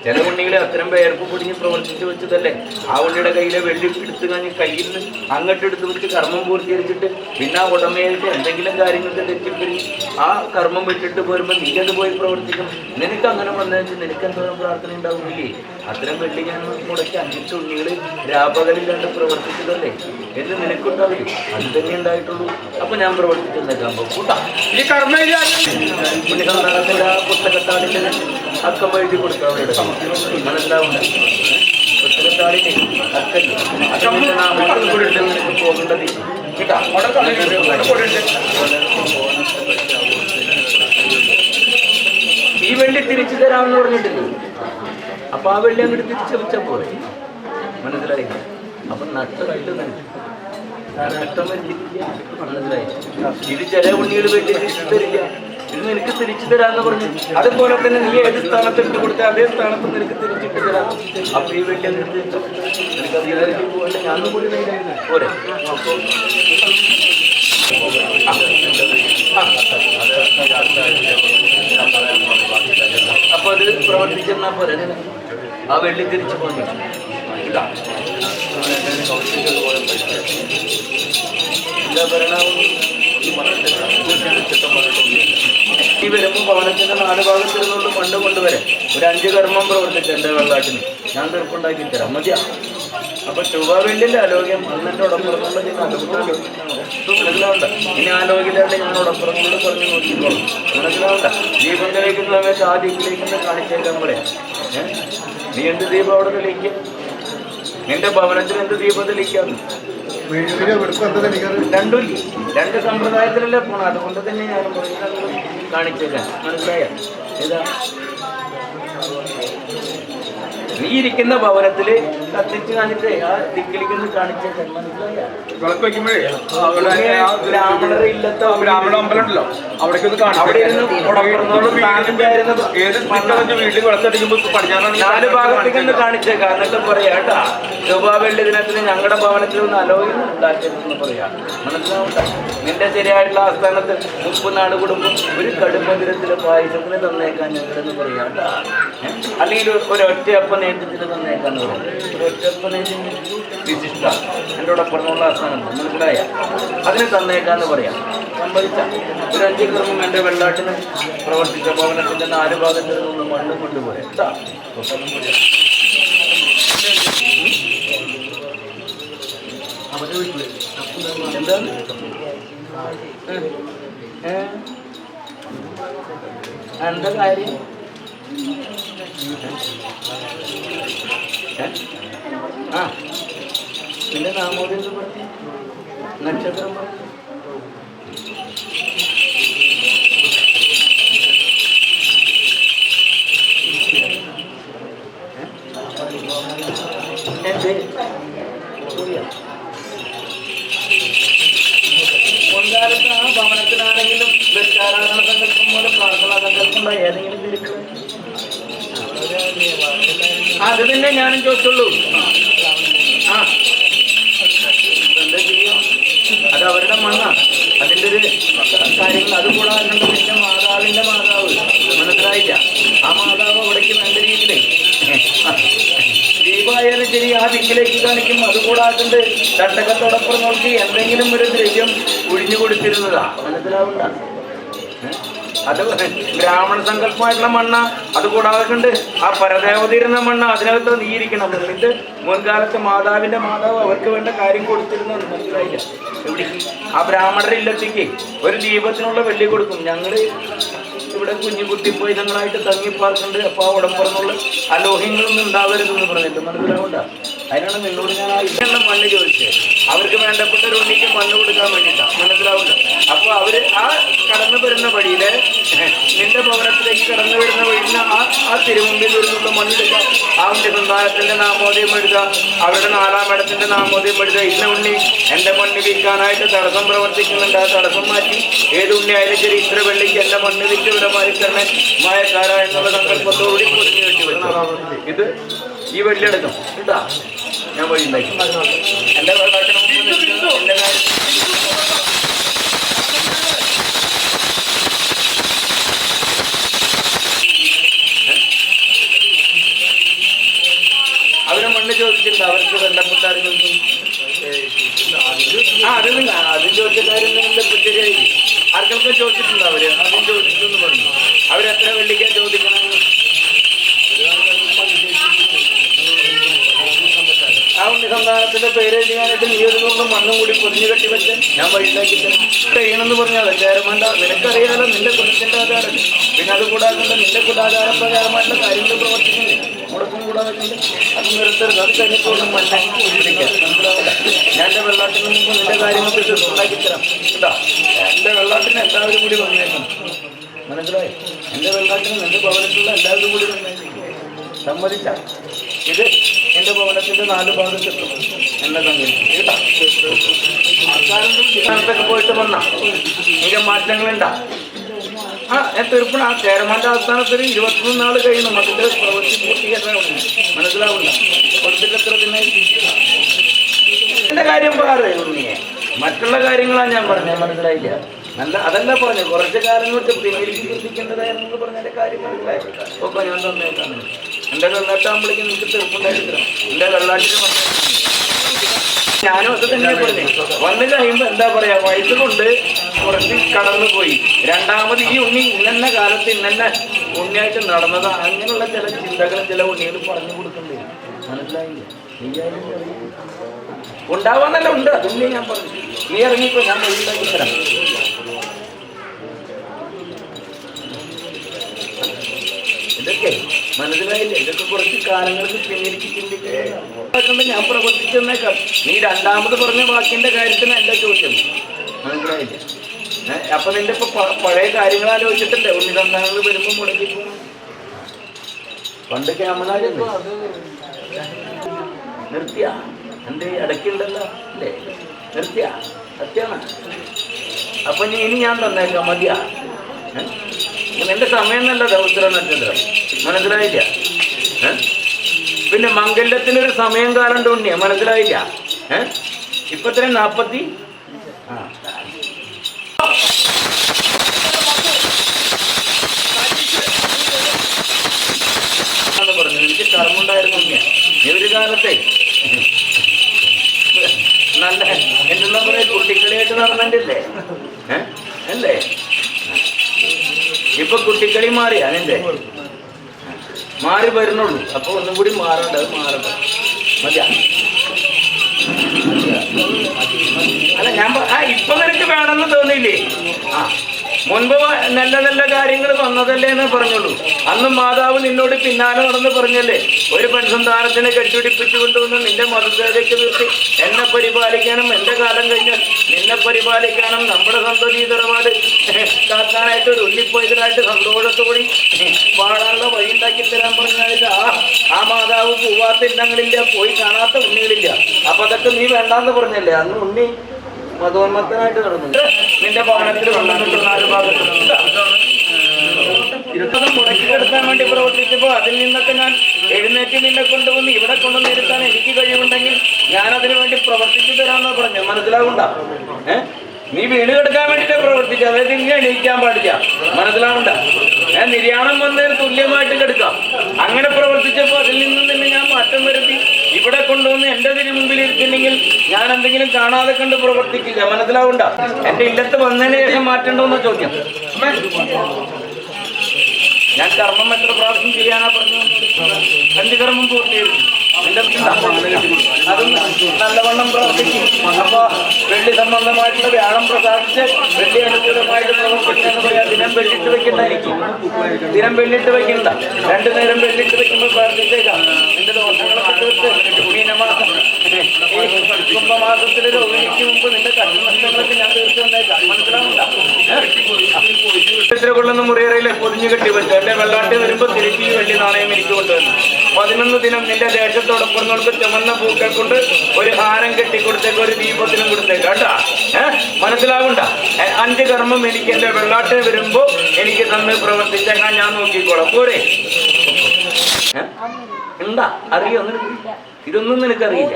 ചില ഉണ്ണികളെ അത്തരം പേർക്ക് പൊടിഞ്ഞ് പ്രവർത്തിച്ച് വെച്ചതല്ലേ. ആ ഉണ്ണിയുടെ കയ്യിലെ വെള്ളി എടുത്തു കഴിഞ്ഞ് കയ്യിൽ നിന്ന് അങ്ങോട്ട് എടുത്ത് വെച്ച് കർമ്മം പൂർത്തീകരിച്ചിട്ട് പിന്നെ ആ ഉടമയായിട്ട് എന്തെങ്കിലും കാര്യങ്ങൾക്ക് തെറ്റിപ്പറ്റി ആ കർമ്മം വിട്ടിട്ട് പോരുമ്പോൾ നീ അത് പോയി പ്രവർത്തിക്കും. നിനക്ക് അങ്ങനെ വന്നതെങ്കിൽ നിനക്ക് എന്തോരം പ്രാർത്ഥന ഉണ്ടാവുന്നില്ലേ? അത്തരം വെള്ളി ഞാൻ മുടക്കി 5 ഉണ്ണികൾ രാപകലില്ലാണ്ട് പ്രവർത്തിച്ചതല്ലേ എന്ന് നിനക്കുണ്ടാവില്ലേ? അത് തന്നെ ഉണ്ടായിട്ടുള്ളൂ. അപ്പൊ ഞാൻ പ്രവർത്തിച്ചെന്നേക്കാകുമ്പോ കൂട്ടാ ഈ കർമ്മ പുണ്യസന്താനത്തിന്റെ ആ പുസ്തകത്താടിന്റെ അക്കം എഴുതി കൊടുക്കുക അവരുടെ, മനസ്സിലാവുന്ന പുസ്തകത്താടിന്റെ അക്കല്ലേ നിനക്ക് പോകേണ്ടത് കേട്ടാ. ഈ വെള്ളി തിരിച്ചു തരാമെന്ന് പറഞ്ഞിട്ടില്ലേ? അപ്പൊ ആ വെള്ളി അങ്ങോട്ട് തിരിച്ചു വെച്ച പോലെ, മനസ്സിലായി? അപ്പൊ നഷ്ടമായിട്ട് നഷ്ടം വരില്ല, മനസ്സിലായി? ഇത് ചില ഉണ്ണികൾ വെള്ളി തിരിച്ചു തരില്ല, ഇത് നിനക്ക് തിരിച്ചു തരാന്ന് പറഞ്ഞു. അതുപോലെ തന്നെ നീ ഏത് സ്ഥാനത്ത് ഇട്ട് കൊടുത്താൽ അതേ സ്ഥാനത്ത് നിനക്ക് തിരിച്ചിട്ട് തരാം. അപ്പൊ ഈ വെള്ളി നിനക്ക് അധികാരത്തിൽ പോകണ്ട, ഞാനും കൂടി പോരെ. അപ്പൊ അത് പ്രവർത്തിച്ചെന്നാ പോലെ ആ വെള്ളി തിരിച്ചു പോകണ്ട. എന്താ ഭരണവും ഈ വരുമ്പോൾ ഭവനത്തിന്റെ 4 ഭാഗത്തിരുന്നുകൊണ്ട് മണ്ണ് കൊണ്ടുവരെ ഒരു 5 കർമ്മം പ്രവർത്തിച്ച എന്റെ വെള്ളാട്ടിന് ഞാൻ തീർപ്പുണ്ടാക്കി തരാം, മതിയാ. അപ്പൊ ചൊവ്വാവെള്ളിന്റെ ആരോഗ്യം അന്നെന്റെ ഉടപ്പുറങ്ങളുടെ മനസ്സിലാവണ്ട. ഇനി ആരോഗ്യമില്ലാണ്ട് ഞാൻ ഉടപ്പുറങ്ങളോട് പറഞ്ഞു നോക്കിക്കോളാം, മനസ്സിലാവണ്ട. ദീപം തെളിയിക്കുന്ന സമയത്ത് ആ ദിക്കിലേക്കൊന്ന് കാണിച്ചേക്കാൻ പറയാം. നീ എന്ത് ദീപം അവിടെ തെളിയിക്കും? നിന്റെ ഭവനത്തിൽ എന്ത് ദീപം തെളിയിക്കാന്ന്? രണ്ടുമില്ലേ? 2 സമ്പ്രദായത്തിലല്ലേ പോണം. അതുകൊണ്ട് തന്നെ ഞാൻ കാണിച്ചേക്കാം, മനസ്സിലായ? ഏതാ നീ ഇരിക്കുന്ന ഭവനത്തില് കത്തിച്ച് കാണിച്ചേ ആ ദിക്കിലേക്കൊന്ന് കാണിച്ചേക്കാം, മനസ്സിലായ? ബ്രാഹ്മണരെ ഇല്ലത്തെ ബ്രാഹ്മണ അമ്പലം ഉണ്ടല്ലോ, അവിടേക്ക് വീട്ടിൽ വിളക്കടിക്കുമ്പോ പഠിക്കാനാണ് 4 ഭാഗത്തേക്കൊന്ന് കാണിച്ചേക്കാം. എന്നിട്ട് പറയാ കേട്ടാ. ചൊവ്വ വെള്ളി ദിനത്തിന് ഞങ്ങളുടെ ഭവനത്തിൽ ഒന്ന് അലോയം ഉണ്ടാക്കരുതെന്ന് പറയാ. മനസ്സിലാവണ്ട. നിന്റെ ശരിയായിട്ടുള്ള ആസ്ഥാനത്ത് 30 നാട് കുടുംബം ഒരു കടുംബദിനത്തിലെ പായസത്തിന് തന്നേക്കാൻ ഞങ്ങളെന്ന് പറയാം. അല്ലെങ്കിൽ ഒരൊറ്റ അപ്പം നേട്ടത്തിന് തന്നേക്കാന്ന് പറയും. ഒരൊറ്റ അപ്പം നേട്ടത്തിന് വിശിഷ്ട എൻ്റെ കൂടെ പറഞ്ഞുള്ള ആസ്ഥാനത്ത് മനസ്സിലായ അതിന് തന്നേക്കാന്ന് പറയാം. സംഭവിച്ച ഒരു 5 ക്രമം എൻ്റെ വെള്ളാട്ടിന് പ്രവർത്തിച്ച ഭവനത്തിൻ്റെ 4 ഭാഗത്തിൽ നിന്ന് മണ്ണ് കൊണ്ടുപോയ എന്താണ് എന്താ കാര്യം? ആ പിന്നെ നാമോദയം പറഞ്ഞു, നക്ഷത്രം പറഞ്ഞു. മുൻകാലത്ത് ആ ഭവനത്തിനാണെങ്കിലും വെച്ചാരാധന സങ്കല്പം പോലെ പ്രാർത്ഥനാ സങ്കല്പം ഏതെങ്കിലും തിരിച്ചു അത് തന്നെ ഞാനും ചോദിച്ചുള്ളൂ. ആ എന്താ ചെയ്യാം, അത് അവരുടെ മണ്ണാണ്, അതിൻ്റെ ഒരു കാര്യങ്ങൾ. അതുകൂടാതെ എൻ്റെ മാതാവിൻ്റെ മാതാവ് മനസ്സിലായില്ല. ആ മാതാവ് അവിടേക്ക് വേണ്ട രീതിയിലേ ദീപായാലും ശരി ആ ദിക്കിലേക്ക് കാണിക്കും. അതുകൂടാണ്ട് തട്ടകത്തോടൊപ്പം നോക്കി എന്തെങ്കിലും ഒരു ദ്രവ്യം ഒഴിഞ്ഞു കൊടുത്തിരുന്നതാ. മനസ്സിലാവണ്ട. അത് ബ്രാഹ്മണ സങ്കല്പമായിട്ടുള്ള മണ്ണ. അതുകൂടാതെ കൊണ്ട് ആ പരദേവതയിരുന്ന മണ്ണ അതിനകത്ത് നീയിരിക്കണം. എന്നിട്ട് മുൻകാലത്ത് മാതാവിന്റെ മാതാവ് അവർക്ക് വേണ്ട കാര്യം കൊടുത്തിരുന്നു. മനസ്സിലായില്ല. എവിടെ ആ ബ്രാഹ്മണരുടെ ഇല്ലത്തേക്ക് ഒരു ദീപത്തിനുള്ള വെള്ളി കൊടുക്കും. ഞങ്ങള് ഇവിടെ കുഞ്ഞുകുട്ടി പോയി ഞങ്ങളായിട്ട് തങ്ങിപ്പാർക്കുണ്ട്. അപ്പോൾ ആ ഉടമ്പറന്നുള്ള അലോഹ്യങ്ങളൊന്നും ഉണ്ടാവരുതെന്ന് പറഞ്ഞിട്ട് മനസ്സിലാവണ്ട. അതിനാണ് നിന്നോട് ഞാൻ ആ ഇല്ലെന്ന മണ്ണ് ചോദിച്ചത്. അവർക്ക് വേണ്ടപ്പെട്ട ഒരു ഉണ്ണിക്ക് മണ്ണ് കൊടുക്കാൻ വേണ്ടിയിട്ടാണ്. മനസ്സിലാവുന്നുണ്ട്. അപ്പോൾ അവര് ആ കടന്നു വരുന്ന വഴിയില് നിന്റെ ഭവനത്തിലേക്ക് കടന്നു വരുന്ന വഴിയിൽ ആ തിരുമുമ്പിൽ നിന്നുള്ള മണ്ണെടുക്കുക. ആ ഉണ്ണി സന്താനത്തിന്റെ നാമോദയം എഴുതുക. അവരുടെ 4-ാം ഇടത്തിന്റെ നാമോദയം എഴുതുക. ഇന്ന ഉണ്ണി എന്റെ മണ്ണ് വിൽക്കാനായിട്ട് തടസ്സം പ്രവർത്തിക്കുന്നുണ്ട്. ആ തടസ്സം മാറ്റി ഏത് ഉണ്ണി ആയാലും ശരി ഇത്ര വെള്ളിക്ക് എന്റെ മണ്ണ് വിറ്റ് ഇവിടെ മാറിത്തന്നെ മായക്കാര എന്നുള്ള സങ്കല്പത്തോടുകൂടി പൊതിഞ്ഞു വെച്ച് വെച്ചു. ഇത് ഈ വെള്ളിയെടുക്കും കേട്ടാ. ഞാൻ വഴി ഉണ്ടാക്കി എന്റെ വെള്ളാട്ടിന് എന്റെ കാര്യം അവരെ മണ്ണ് ചോദിച്ചിട്ടുണ്ട്. അവർക്ക് ബന്ധപ്പെട്ട ആരെങ്കിലും അതും ചോദിച്ച കാര്യം പ്രത്യേകമായി ആർക്കൊക്കെ ചോദിച്ചിട്ടുണ്ട്. അവര് അതും ചോദിച്ചിട്ടെന്ന് പറഞ്ഞു. അവരെത്ര വെള്ളിക്കാൻ ചോദിക്കണം? ആ ഉണ്ണി സന്താനത്തിന്റെ പേര് ചെയ്യാനായിട്ട് നീ ഒരു കൊണ്ട് മണ്ണും കൂടി പൊതിഞ്ഞു കെട്ടി വെച്ച് ഞാൻ വഴിയിലാക്കി ചെയ്യണമെന്ന് പറഞ്ഞാൽ ചേരമണ്ട. നിനക്കറിയാലോ നിന്റെ കുലത്തിന്റെ ആധാരം. പിന്നെ അത് കൂടാതെ നിന്റെ കുലാധാര പ്രകാരമായിട്ടുള്ള കാര്യങ്ങൾ പ്രവർത്തിക്കുന്നില്ല. മുടക്കം കൂടാതെ അത് നിർത്തരുത്. അത് കഴിഞ്ഞിട്ടുള്ള മണ്ണ ഞാൻ എൻ്റെ വെള്ളാട്ടിന് മുമ്പ് നിന്റെ കാര്യങ്ങൾക്ക് ഉണ്ടാക്കി തരാം കേട്ടോ. എൻ്റെ വെള്ളാട്ടിന് എല്ലാവരും കൂടി വന്നേക്കണം. മനസ്സിലായി? എൻ്റെ വെള്ളാട്ടിന് നിന്റെ ഭവനത്തിലുള്ള എല്ലാവരും കൂടി വന്നേക്കണം. സമ്മതിച്ച ഇത് എൻ്റെ ഭവനത്തിന്റെ 4 ഭാഗത്തെത്തും എന്നെ സങ്കല്പിക്കും കേട്ടോ. സ്ഥാനത്തൊക്കെ പോയിട്ട് വന്ന മിക മാറ്റങ്ങളുണ്ടാ. ആ തീർപ്പണ ആ ചേരമാന്റെ ആസ്ഥാനത്തിന് 23 നാൾ കഴിയണം. അതിന്റെ പ്രവൃത്തി പൂർത്തീകരണം മനസ്സിലാവില്ല. കൊടുത്തിട്ട് എത്ര പിന്നെ എന്റെ കാര്യം പറയുന്നിയെ മറ്റുള്ള കാര്യങ്ങളാണ് ഞാൻ പറഞ്ഞത്. മനസ്സിലായില്ല. നല്ല അതല്ല പറഞ്ഞു. കുറച്ച് കാലങ്ങൾക്ക് പിന്നിലേക്ക് ചിന്തിക്കേണ്ടതായിരുന്നു പറഞ്ഞതിന്റെ കാര്യം മനസ്സിലായി. ഒക്കെ ഞാൻ തന്നേക്കാണ്. എന്റെ വെള്ളാട്ടാകുമ്പോഴേക്കും നിങ്ങൾക്ക് തീർപ്പുണ്ടായിരിക്കണം. എന്റെ വെള്ളാട്ടിന് ഞാനും അത് തന്നെ പറഞ്ഞു. വന്നു കഴിയുമ്പോ എന്താ പറയാ, വയസ്സുകൊണ്ട് കുറച്ച് കടന്നു പോയി. രണ്ടാമത് ഈ ഉണ്ണി ഇന്ന കാലത്ത് ഇന്നെ ഉണ്ണിയായിട്ട് നടന്നത്. അങ്ങനെയുള്ള ചില ചിന്തകൾ ചില ഉണ്ണികൾ പറഞ്ഞു കൊടുക്കണ്ടേ. മനസ്സിലായില്ല? ഉണ്ടാവാന്നല്ല ഉണ്ട്. അതില്ലേ ഞാൻ പറഞ്ഞു. നീ ഇറങ്ങിപ്പോ ഞാൻ വഴിയിലാക്കി തരാം. ഇതൊക്കെ മനസ്സിലായില്ലേ? ഇതൊക്കെ കുറച്ച് കാലങ്ങൾക്ക് പിന്നിലേക്ക് ചിന്തിക്കുന്നത് ഞാൻ പ്രവർത്തിച്ചേക്കാം. നീ രണ്ടാമത് പറഞ്ഞ വാക്കിന്റെ കാര്യത്തിന് എന്റെ ചോദ്യം മനസ്സിലായില്ലേ? അപ്പൊ നിന്റെ ഇപ്പൊ പഴയ കാര്യങ്ങൾ ആലോചിച്ചിട്ടല്ലേ ഉണ്ണി സന്താനങ്ങൾ വരുമ്പോ മുടക്കി പണ്ട് ക്യാമറായിരുന്നു നിർത്തിയ എന്റെ ഇടയ്ക്കുണ്ടല്ലോ അല്ലേ? നിർത്തിയ സത്യമാണ്. അപ്പൊ ഇനി ഞാൻ തന്നേക്കാം. മതിയാ? എന്റെ സമയം നല്ല ദിവസം നക്ഷത്രം മനസ്സിലായില്ല. പിന്നെ മംഗല്യത്തിനൊരു സമയം കാലം ഉണ്ണിയാ, മനസ്സിലായില്ല? ഇപ്പൊ ഇത്ര 40 പറഞ്ഞു. എനിക്ക് കർമ്മുണ്ടായിരുന്നു ഉണ്ണിയാ. ഈ ഒരു കാലത്തെ നല്ല എന്തെന്നാ പറയാ, കുട്ടിക്കളിയായിട്ട് നടന്നിട്ടില്ലേ? അല്ലേ? ഇപ്പൊ കുട്ടിക്കളി മാറി, അതിന്റെ മാറി വരുന്നുള്ളൂ. അപ്പൊ ഒന്നും കൂടി മാറണ്ട, അത് മാറണ്ട. മതിയാ? അല്ല ഞാൻ ഇപ്പൊ നിനക്ക് വേണമെന്ന് തോന്നിയില്ലേ? മുൻപ് നല്ല നല്ല കാര്യങ്ങൾ വന്നതല്ലേ എന്ന് പറഞ്ഞുള്ളൂ. അന്ന് മാതാവ് നിന്നോട് പിന്നാലെ നടന്ന് പറഞ്ഞല്ലേ, ഒരു പെൺസന്താനത്തിനെ കെട്ടിടിപ്പിച്ചു കൊണ്ടുവന്ന് നിന്റെ മതത്തേക്ക് നിർത്തി എന്നെ പരിപാലിക്കാനും, എന്റെ കാലം കഴിഞ്ഞാൽ നിന്നെ പരിപാലിക്കാനും, നമ്മുടെ സന്തതി തറവാട് കാക്കാനായിട്ട് ഒരു ഉള്ളിപ്പോയതിനായിട്ട് സന്തോഷത്തോടി വാഴാനുള്ള വഴി ഉണ്ടാക്കി തരാൻ പറഞ്ഞായിട്ട് ആ മാതാവ് പോവാത്ത ഇന്നങ്ങളില്ല, പോയി കാണാത്ത ഉണ്ണികളില്ല. അപ്പൊ അതൊക്കെ നീ വേണ്ടാന്ന് പറഞ്ഞല്ലേ. അന്ന് ഉണ്ണി മതോന്മത്തനായിട്ട് നടന്നു. നിന്റെ ഭവനത്തിൽ കൊണ്ടുവന്നിട്ട് 4 ഭാഗത്തുണ്ട്. ഇരുത്തതും മുടക്കിയെടുക്കാൻ വേണ്ടി പ്രവർത്തിച്ചപ്പോ അതിൽ നിന്നൊക്കെ ഞാൻ എഴുന്നേറ്റ് നിന്നെ കൊണ്ടുവന്ന് ഇവിടെ കൊണ്ടുവന്നിരുത്താൻ എനിക്ക് കഴിവുണ്ടെങ്കിൽ ഞാൻ അതിനു വേണ്ടി പ്രവർത്തിച്ചു തരാമെന്ന് പറഞ്ഞു. മനസ്സിലാവണ്ട? നീ വീട് കെടുക്കാൻ വേണ്ടിയിട്ട് പ്രവർത്തിച്ചു, അതായത് ഇങ്ങനെ എണീക്കാൻ പാടില്ല. മനസ്സിലാവണ്ട? നിര്യാണം വന്നതിന് തുല്യമായിട്ട് കെടുക്കാം. അങ്ങനെ പ്രവർത്തിച്ചപ്പോൾ അതിൽ നിന്നും തന്നെ ഞാൻ മാറ്റം വരുത്തി ഇവിടെ കൊണ്ടുവന്ന് എന്റെ തിരു മുമ്പിൽ ഇരിക്കുന്നെങ്കിൽ ഞാൻ എന്തെങ്കിലും കാണാതെ കണ്ട് പ്രവർത്തിക്കില്ല. മനസ്സിലാവണ്ട? എന്റെ ഇല്ലത്ത് വന്നതിന് ശേഷം മാറ്റണ്ടോന്ന ചോദ്യം. ഞാൻ കർമ്മം എത്ര പ്രാവശ്യം ചെയ്യാനാ പറഞ്ഞു? 5 കർമ്മം പൂർത്തിയായിരുന്നു. അതും നല്ലവണ്ണം പ്രവർത്തിക്കും. അപ്പൊ വെള്ളി സംബന്ധമായിട്ടുള്ള വ്യാഴം പ്രസാദിച്ച് വെള്ളി അനുകൂലമായിട്ട് പ്രവർത്തിക്കാന്ന് പറയാം. ദിനം വെള്ളിട്ട് വെക്കണ്ട, എനിക്ക് ദിനം വെള്ളിട്ട് വെക്കണ്ട. 2 നേരം വെള്ളിട്ട് വെക്കുമ്പോൾ പ്രാർത്ഥിച്ചേക്കാം. നിന്റെ ദോഷങ്ങളൊക്കെ തീർത്ത് മീനമാസം കുംഭമാസത്തിലെ രോഹിണിക്ക് മുമ്പ് നിന്റെ കർമ്മനഷ്ടങ്ങളൊക്കെ ഞാൻ തീർത്ത് വന്നേക്കാം. മനസ്സിലാവണ്ട? കൊള്ളുന്ന മുറിയറയിലെ പൊതിഞ്ഞു കെട്ടി വെച്ചു. എന്റെ വെള്ളാട്ടി വരുമ്പോ തിരിച്ച് വെള്ളി നാണയം എനിക്ക് കൊണ്ടുവന്നു. 11 ദിനം നിന്റെ ദേശത്തോടൊപ്പങ്ങൾക്ക് ചുമന്ന പൂക്കൾ കൊണ്ട് ഒരു ഹാരം കെട്ടിക്കൊടുത്തേക്ക്, ഒരു ദീപത്തിനും കൊടുത്തേക്ക് കേട്ടാ. മനസ്സിലാവണ്ട? 5 കർമ്മം എനിക്ക് എന്റെ വെള്ളാട്ടെ വരുമ്പോ എനിക്ക് തന്ന് പ്രവർത്തിച്ചേക്കാൻ ഞാൻ നോക്കിക്കോളാം. പോരെ? എന്താ അറിയോ? ഇതൊന്നും നിനക്കറിയില്ല.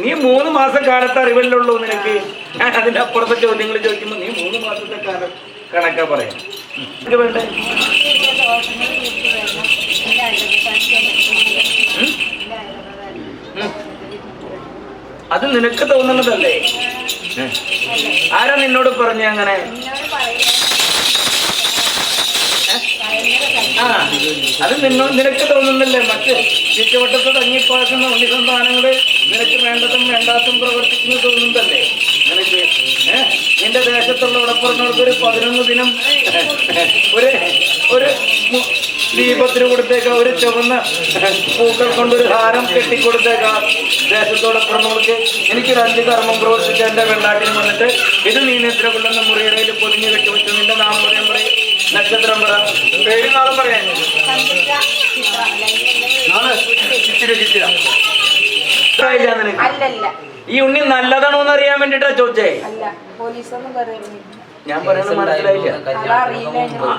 നീ 3 മാസക്കാലത്ത് അറിവല്ലുള്ളൂ നിനക്ക്. അതിന്റെ അപ്പുറത്തെ ചോദ്യങ്ങൾ ചോദിക്കുമ്പോ നീ 3 മാസത്തെ കാലം കണക്കാ പറയാം. വേണ്ടേ? അത് നിനക്ക് തോന്നുന്നതല്ലേ? ആരാ നിന്നോട് പറഞ്ഞ അങ്ങനെ? അത് നിനക്ക് തോന്നുന്നില്ലേ? മറ്റ് ചുറ്റുവട്ടത്ത് തങ്ങിപ്പാക്കുന്ന ഉണ്ണിസന്താനങ്ങള് നിനക്ക് വേണ്ടതും വേണ്ടാത്തും പ്രവർത്തിക്കുന്നു തോന്നുന്നതല്ലേ നിനക്ക്? നിന്റെ ദേശത്തുള്ള ഉടപ്പുറങ്ങൾക്ക് ഒരു 11 ദിനം ഒരു ദീപത്തിന് കൊടുത്തേക്ക, ഒരു ചുവന്ന പൂക്കൾ കൊണ്ടൊരു ഹാരം കെട്ടിക്കൊടുത്തേക്ക ദേശത്തോടപ്പുറങ്ങൾക്ക്. എനിക്കൊരു 5 കർമ്മം പ്രവർത്തിച്ച എന്റെ വെള്ളാട്ടിന് വന്നിട്ട് ഇത് നീ നിദ്ര കൊള്ളുന്ന മുറിയറയിൽ പൊതിഞ്ഞു കെട്ടിവെച്ചു. നിന്റെ നാമോദയം പറയും, നക്ഷത്രം പറ, പേര് നാളും പറയാൻ. ഈ ഉണ്ണി നല്ലതാണോ എന്ന് അറിയാൻ വേണ്ടിട്ടാ ചോദിച്ചേ. ഞാൻ പറയണ മനസ്സിലായില്ല.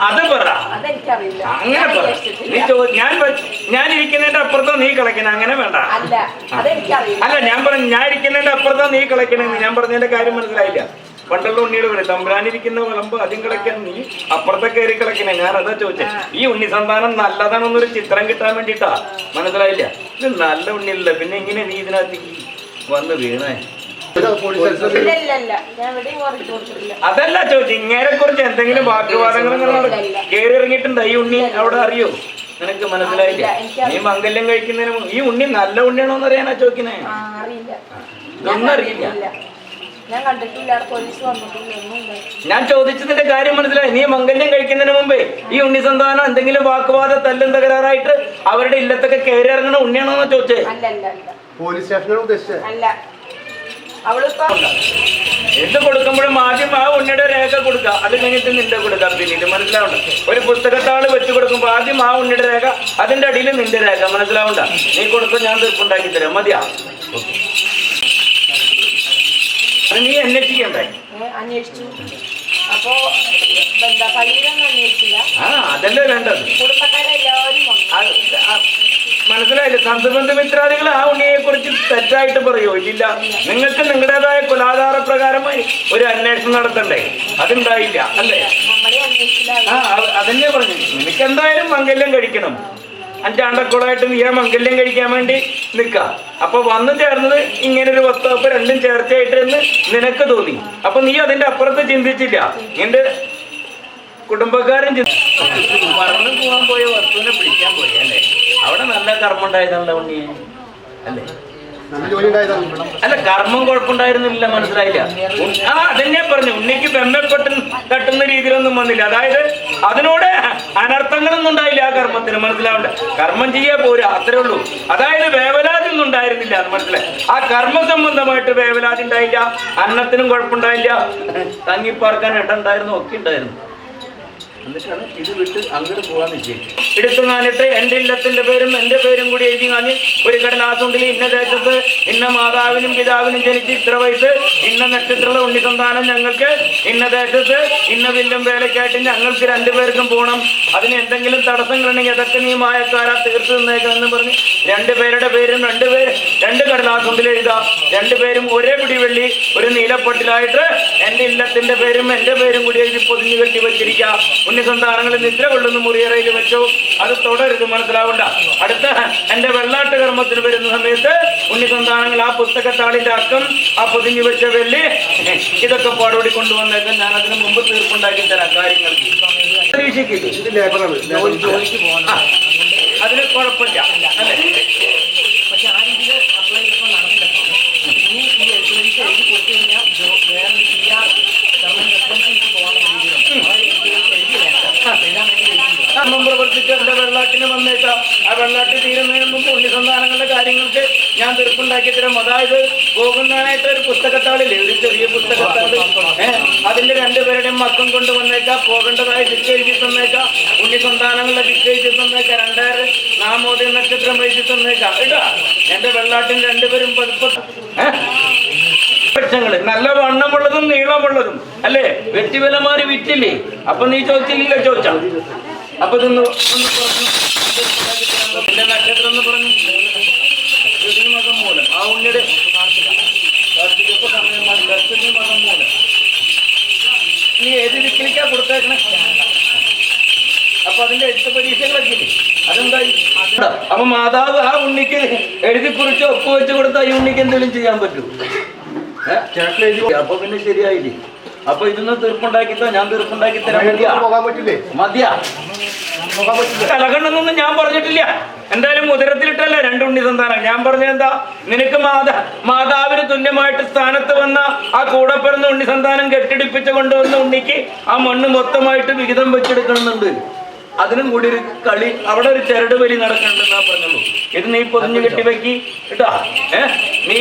അത് പറ, അങ്ങനെ പറ. നീ ഞാൻ ഇരിക്കുന്നതിന്റെ അപ്പുറത്തോ നീ കളിക്കണേ, അങ്ങനെ വേണ്ട. അല്ല ഞാൻ പറഞ്ഞു, ഞാൻ ഇരിക്കുന്നതിന്റെ അപ്പുറത്തോ നീ കളിക്കണേന്ന്. ഞാൻ പറഞ്ഞതിന്റെ കാര്യം മനസ്സിലായില്ല. പണ്ടുള്ള ഉണ്ണിയുടെ പറയും, തമ്പുരാനിരിക്കുന്ന വിളമ്പ് ആദ്യം കളിക്കാൻ നീ അപ്പുറത്തെ കയറി കളിക്കണേ. ഞാൻ അതാ ചോദിച്ചേ. ഈ ഉണ്ണി സന്താനം നല്ലതാണെന്നൊരു ചിത്രം കിട്ടാൻ വേണ്ടിട്ടാ. മനസ്സിലായില്ല? ഇത് നല്ല ഉണ്ണിയല്ല, പിന്നെ ഇങ്ങനെ നീ ഇതിനകത്തേക്ക് വന്ന് വീണേ. അതല്ല ചോദിച്ചു. ഇങ്ങനെ കുറിച്ച് എന്തെങ്കിലും വാക്കുവാദങ്ങൾ കയറി ഇറങ്ങിയിട്ടുണ്ടോ ഈ ഉണ്ണി? അവിടെ അറിയോ നിനക്ക്? മനസ്സിലായില്ല? നീ മംഗല്യം കഴിക്കുന്നതിന് ഈ ഉണ്ണി നല്ല ഉണ്ണിയാണോന്ന് അറിയാനാ ചോദിക്കുന്നേ? ഇതൊന്നും അറിയില്ല. ഞാൻ ചോദിച്ചതിന്റെ കാര്യം മനസ്സിലായി. നീ മംഗല്യം കഴിക്കുന്നതിന് മുമ്പേ ഈ ഉണ്ണി സന്താനം എന്തെങ്കിലും വാക്കുവാദ തല്ലും തകരാറായിട്ട് അവരുടെ ഇല്ലത്തൊക്കെ കയറി ഇറങ്ങണ ഉണ്ണിയാണോന്ന് ചോദിച്ചേ? പോലീസ് സ്റ്റേഷനാണ് ഉദ്ദേശിച്ചത്. എന്ത് കൊടുക്കുമ്പോഴും ആദ്യം ആ ഉണ്ണിയുടെ രേഖ കൊടുക്കുക, അത് കഴിഞ്ഞിട്ട് നിന്റെ കൊടുക്കാം. പിന്നീട് മനസ്സിലാവണ്ട? ഒരു പുസ്തകത്താള് വെച്ച് കൊടുക്കുമ്പോ ആദ്യം ആ ഉണ്ണിയുടെ രേഖ, അതിന്റെ അടിയിൽ നിന്റെ രേഖ. മനസ്സിലാവണ്ട? നീ കൊടുക്കും, ഞാൻ തീർപ്പുണ്ടാക്കി തരാം. മതിയാ? അത് നീ അന്വേഷിക്കണ്ടേ? അതല്ലേ വേണ്ടത്. മനസ്സിലായില്ലേ? സന്തുബന്ധമിത്രാദികൾ ആ ഉണ്ണിയെ കുറിച്ച് തെറ്റായിട്ട് പറയുമോ? ഇല്ല. നിങ്ങൾക്ക് നിങ്ങളുടേതായ കുലാധാര പ്രകാരമായി ഒരു അന്വേഷണം നടത്തണ്ടേ? അതുണ്ടായില്ല അല്ലേ? അതന്നെ പറഞ്ഞു. നിനക്ക് എന്തായാലും മംഗല്യം കഴിക്കണം. അഞ്ചാണ്ടക്കുളമായിട്ട് നീ ആ മംഗല്യം കഴിക്കാൻ വേണ്ടി നിൽക്ക. അപ്പൊ വന്നു ചേർന്നത് ഇങ്ങനൊരു വസ്തുവപ്പ് രണ്ടും ചേർച്ചയായിട്ട് എന്ന് നിനക്ക് തോന്നി. അപ്പൊ നീ അതിന്റെ അപ്പുറത്ത് ചിന്തിച്ചില്ല. നിന്റെ കുടുംബക്കാരൻ പറഞ്ഞു പോകാൻ പോയ വസ്തുവിനെ പിടിക്കാൻ പോയി അല്ലേ? അവിടെ നല്ല കർമ്മം ഉണ്ടായതാണല്ലോ ഉണ്ണിയെ അല്ലേ? അല്ല, കർമ്മം കുഴപ്പമുണ്ടായിരുന്നില്ല. മനസ്സിലായില്ല? അതെന്നെ പറഞ്ഞു. ഉണ്ണിക്ക് ബന്ധപ്പെട്ട് തട്ടുന്ന രീതിയിലൊന്നും വന്നില്ല. അതായത് അതിനോട് അനർത്ഥങ്ങളൊന്നും ഉണ്ടായില്ല ആ കർമ്മത്തിന്. മനസ്സിലാവണ്ട, കർമ്മം ചെയ്യാൻ പോരാ, അത്രേ ഉള്ളൂ. അതായത് വേവലാതി ഒന്നും ഉണ്ടായിരുന്നില്ല എന്ന് മനസ്സിലായി. ആ കർമ്മ സംബന്ധമായിട്ട് വേവലാതി ഉണ്ടായില്ല, അന്നത്തിനും കുഴപ്പമുണ്ടായില്ല, തങ്ങിപ്പാർക്കാൻ ഇടണ്ടായിരുന്നു, ഒക്കെ ഉണ്ടായിരുന്നു. എന്നിട്ടാണ് ഇത് വിട്ട് അങ്ങോട്ട് പോകാൻ നിശ്ചയിച്ചു. എടുത്തു കാണിട്ട് എൻ്റെ ഇല്ലത്തിന്റെ പേരും എൻ്റെ പേരും കൂടി എഴുതി കാഞ്ഞ് ഒരു കടലാസുണ്ടിൽ ഇന്ന ദേശത്ത് ഇന്ന മാതാവിനും പിതാവിനും ജനിച്ച് ഇത്ര വയസ്സ് ഇന്ന നക്ഷത്രമുള്ള ഉണ്ണിസന്താനം ഞങ്ങൾക്ക് ഇന്ന ദേശത്ത് ഇന്ന വില്ലും വേലക്കായിട്ട് ഞങ്ങൾക്ക് രണ്ടുപേർക്കും പോകണം. അതിന് എന്തെങ്കിലും തടസ്സങ്ങളുണ്ടെങ്കിൽ അതൊക്കെ നീ മായക്കാരാ തീർത്ത് നിന്നേക്കണമെന്ന് പറഞ്ഞ് രണ്ടുപേരുടെ പേരും രണ്ട് കടലാസുണ്ടിൽ എഴുതാം. രണ്ടുപേരും ഒരേ പിടിവെള്ളി ഒരു നീലപ്പട്ടിലായിട്ട് എൻ്റെ ഇല്ലത്തിന്റെ പേരും എൻ്റെ പേരും കൂടി എഴുതി പൊതിഞ്ഞു കെട്ടി വെച്ചിരിക്കാം. ഉണ്ണിസന്താനങ്ങളിൽ നിദ്ര കൊള്ളുന്ന മുറിയറയിൽ വെച്ചു. അത് തുടരുത്. മനസ്സിലാവണ്ട. അടുത്ത എന്റെ വെള്ളാട്ട് കർമ്മത്തിന് വരുന്ന സമയത്ത് ഉണ്ണിസന്താനങ്ങൾ ആ പുസ്തകത്താളിന്റെ അക്കം, ആ പൊതിഞ്ഞു വെച്ച വെള്ളി, ഇതൊക്കെ പാടോടി കൊണ്ടുവന്നേക്കാൻ ഞാൻ അതിന് മുമ്പ് തീർപ്പുണ്ടാക്കി തരാം. കാര്യങ്ങൾക്ക് പരീക്ഷയ്ക്കില്ല, ജോലിക്ക് പോകണം. അതിന് കുഴപ്പമില്ല അല്ലേ? പക്ഷെ ആ രീതിയിൽ അപ്ലൈ ചെയ്തപ്പോൾ നടന്നില്ല. നീ ഈ എഴുത്തുപരീക്ഷ എഴുതി കൊടുത്തു കഴിഞ്ഞാൽ വേറെ പ്രവർത്തിച്ച് എന്റെ വെള്ളാട്ടിന് വന്നേക്കാം. ആ വെള്ളാട്ട് തീരുന്നതിന് മുമ്പ് ഉണ്ണിസന്താനങ്ങളുടെ കാര്യങ്ങൾക്ക് ഞാൻ തീർപ്പുണ്ടാക്കി തരാം. അതായത് പോകുന്നതിനായിട്ട് ഒരു പുസ്തകത്താളില്ലേ, ഒരു ചെറിയ പുസ്തകത്താള്, അതിന്റെ രണ്ടുപേരുടെയും മക്കം കൊണ്ട് വന്നേക്കാം. പോകേണ്ടതായ ദിക്ക് എഴുതി തന്നേക്കാം. ഉണ്ണിസന്താനങ്ങളുടെ ദിക്ക് എഴുതി തന്നേക്കാം. 2000 നാമോദയ നക്ഷത്രം എഴുതി തന്നേക്കാം കേട്ടാ. എന്റെ വെള്ളാട്ടിന് രണ്ടുപേരും വൃക്ഷങ്ങള് നല്ല വണ്ണമുള്ളതും നീളമുള്ളതും അല്ലേ? വെട്ടിവിലമാര് വിറ്റില്ലേ? അപ്പൊ നീ ചോദിച്ചില്ലല്ലോ, ചോദിച്ചാ. അപ്പൊ ഇതൊന്ന് എന്റെ നക്ഷത്രം എന്ന് പറഞ്ഞു മകം മൂലം ആ ഉണ്ണിയുടെ മകം മൂലം നീ ഏത് ദിക്കിലേക്കാ കൊടുത്തേക്കണേ? അപ്പൊ അതിന്റെ 8 പരീക്ഷകളൊക്കെ ഇല്ലേ? അതെന്തായി? അപ്പൊ മാതാവ് ആ ഉണ്ണിക്ക് എഴുതി കുറിച്ച് ഒപ്പുവെച്ച് കൊടുത്താൽ ഈ ഉണ്ണിക്ക് എന്തെങ്കിലും ചെയ്യാൻ പറ്റൂ? അപ്പൊ പിന്നെ ശരിയായില്ലേ? അപ്പൊ ഇതൊന്ന് തീർപ്പുണ്ടാക്കിത്തോ, ഞാൻ തീർപ്പുണ്ടാക്കി തരാൻ മതിയാ. കലകണ്ടെന്നൊന്നും ഞാൻ പറഞ്ഞിട്ടില്ല. എന്തായാലും ഉദരത്തിലിട്ടല്ല 2 ഉണ്ണിസന്താനം. ഞാൻ പറഞ്ഞെന്താ, നിനക്ക് മാതാവിന് തുല്യമായിട്ട് സ്ഥാനത്ത് വന്ന ആ കൂടെ പിറന്ന ഉണ്ണിസന്താനം കെട്ടിടിപ്പിച്ച് കൊണ്ടുവന്ന ഉണ്ണിക്ക് ആ മണ്ണ് മൊത്തമായിട്ട് വിഹിതം വെച്ചെടുക്കണമെന്നുണ്ട്. അതിനും കൂടി ഒരു കളി, അവിടെ ഒരു ചരട് വലി നടക്കണ്ടെന്നാ പറഞ്ഞുള്ളൂ. ഇത് നീ പൊതിഞ്ഞു കെട്ടി വെക്കി കേട്ടാ. നീ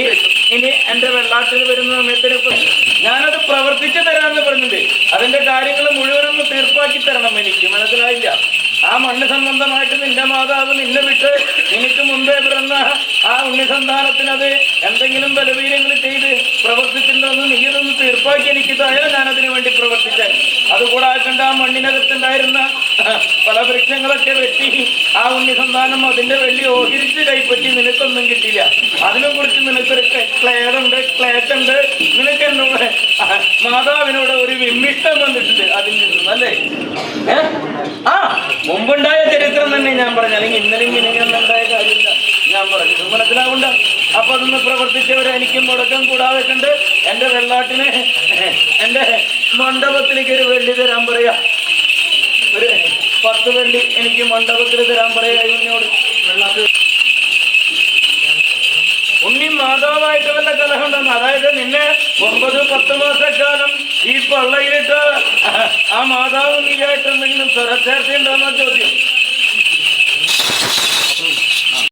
ഇനി എന്റെ വെള്ളാട്ടിൽ വരുന്ന സമയത്തിന് ഞാനത് പ്രവർത്തിച്ചു തരാമെന്ന് പറഞ്ഞിട്ട് അതിന്റെ കാര്യങ്ങൾ മുഴുവനൊന്ന് തീർപ്പാക്കി തരണം എനിക്ക്. മനസ്സിലായില്ല? ആ മണ്ണ് സംബന്ധമായിട്ട് നിന്റെ മാതാവ് നിന്നെ വിട്ട് നിനക്ക് മുമ്പേ പിറന്ന ആ ഉണ്ണിസന്താനത്തിനത് എന്തെങ്കിലും ബലവീര്യങ്ങൾ ചെയ്ത് പ്രവർത്തിച്ചിട്ടുണ്ടെന്ന് നീ അതൊന്ന് തീർപ്പാക്കി എനിക്ക് തായാലും ഞാനതിനു വേണ്ടി പ്രവർത്തിച്ചാൽ. അതുകൂടാക്കണ്ട ആ മണ്ണിനകത്തുണ്ടായിരുന്ന പല വൃക്ഷങ്ങളൊക്കെ വെട്ടി ആ ഉണ്ണിസന്താനം അതിന്റെ വെള്ളി ഓഹരിച്ച് കൈപ്പറ്റി നിനക്കൊന്നും കിട്ടില്ല. അതിനെ കുറിച്ച് നിനക്കൊരു ക്ലേശുണ്ട്. നിനക്ക് എന്നോട് മാതാവിനോട് ഒരു വിമ്മിഷ്ടം വന്നിട്ടുണ്ട് അതിൽ നിന്നും അല്ലേ? മുമ്പുണ്ടായ ചരിത്രം തന്നെ ഞാൻ പറഞ്ഞു. അല്ലെങ്കിൽ ഇന്നലെയും ഇനിയൊന്നും ഉണ്ടായ കാര്യമില്ല ഞാൻ പറഞ്ഞു. മനസ്സിലാവുണ്ട്? അപ്പൊ അതൊന്ന് പ്രവർത്തിച്ചവരെ എനിക്കും മുടക്കം കൂടാതെ കണ്ട് എന്റെ വെള്ളാട്ടിന് എന്റെ മണ്ഡപത്തിലേക്ക് ഒരു വെള്ളി തരാൻ പറയാ. ഒരു 10 വെള്ളി എനിക്ക് മണ്ഡപത്തിൽ തരാൻ പറയാ എന്നോട്. ഉണ്ണി മാതാവായിട്ട് വല്ല കലഹമുണ്ടെന്ന്. അതായത് നിന്നെ 9-10 മാസക്കാലം ഈ പള്ളയിലിട്ട് ആ മാതാവ് നീയായിട്ട് എന്തെങ്കിലും സ്വരച്ചേർച്ചയുണ്ടോന്നാ ചോദ്യം.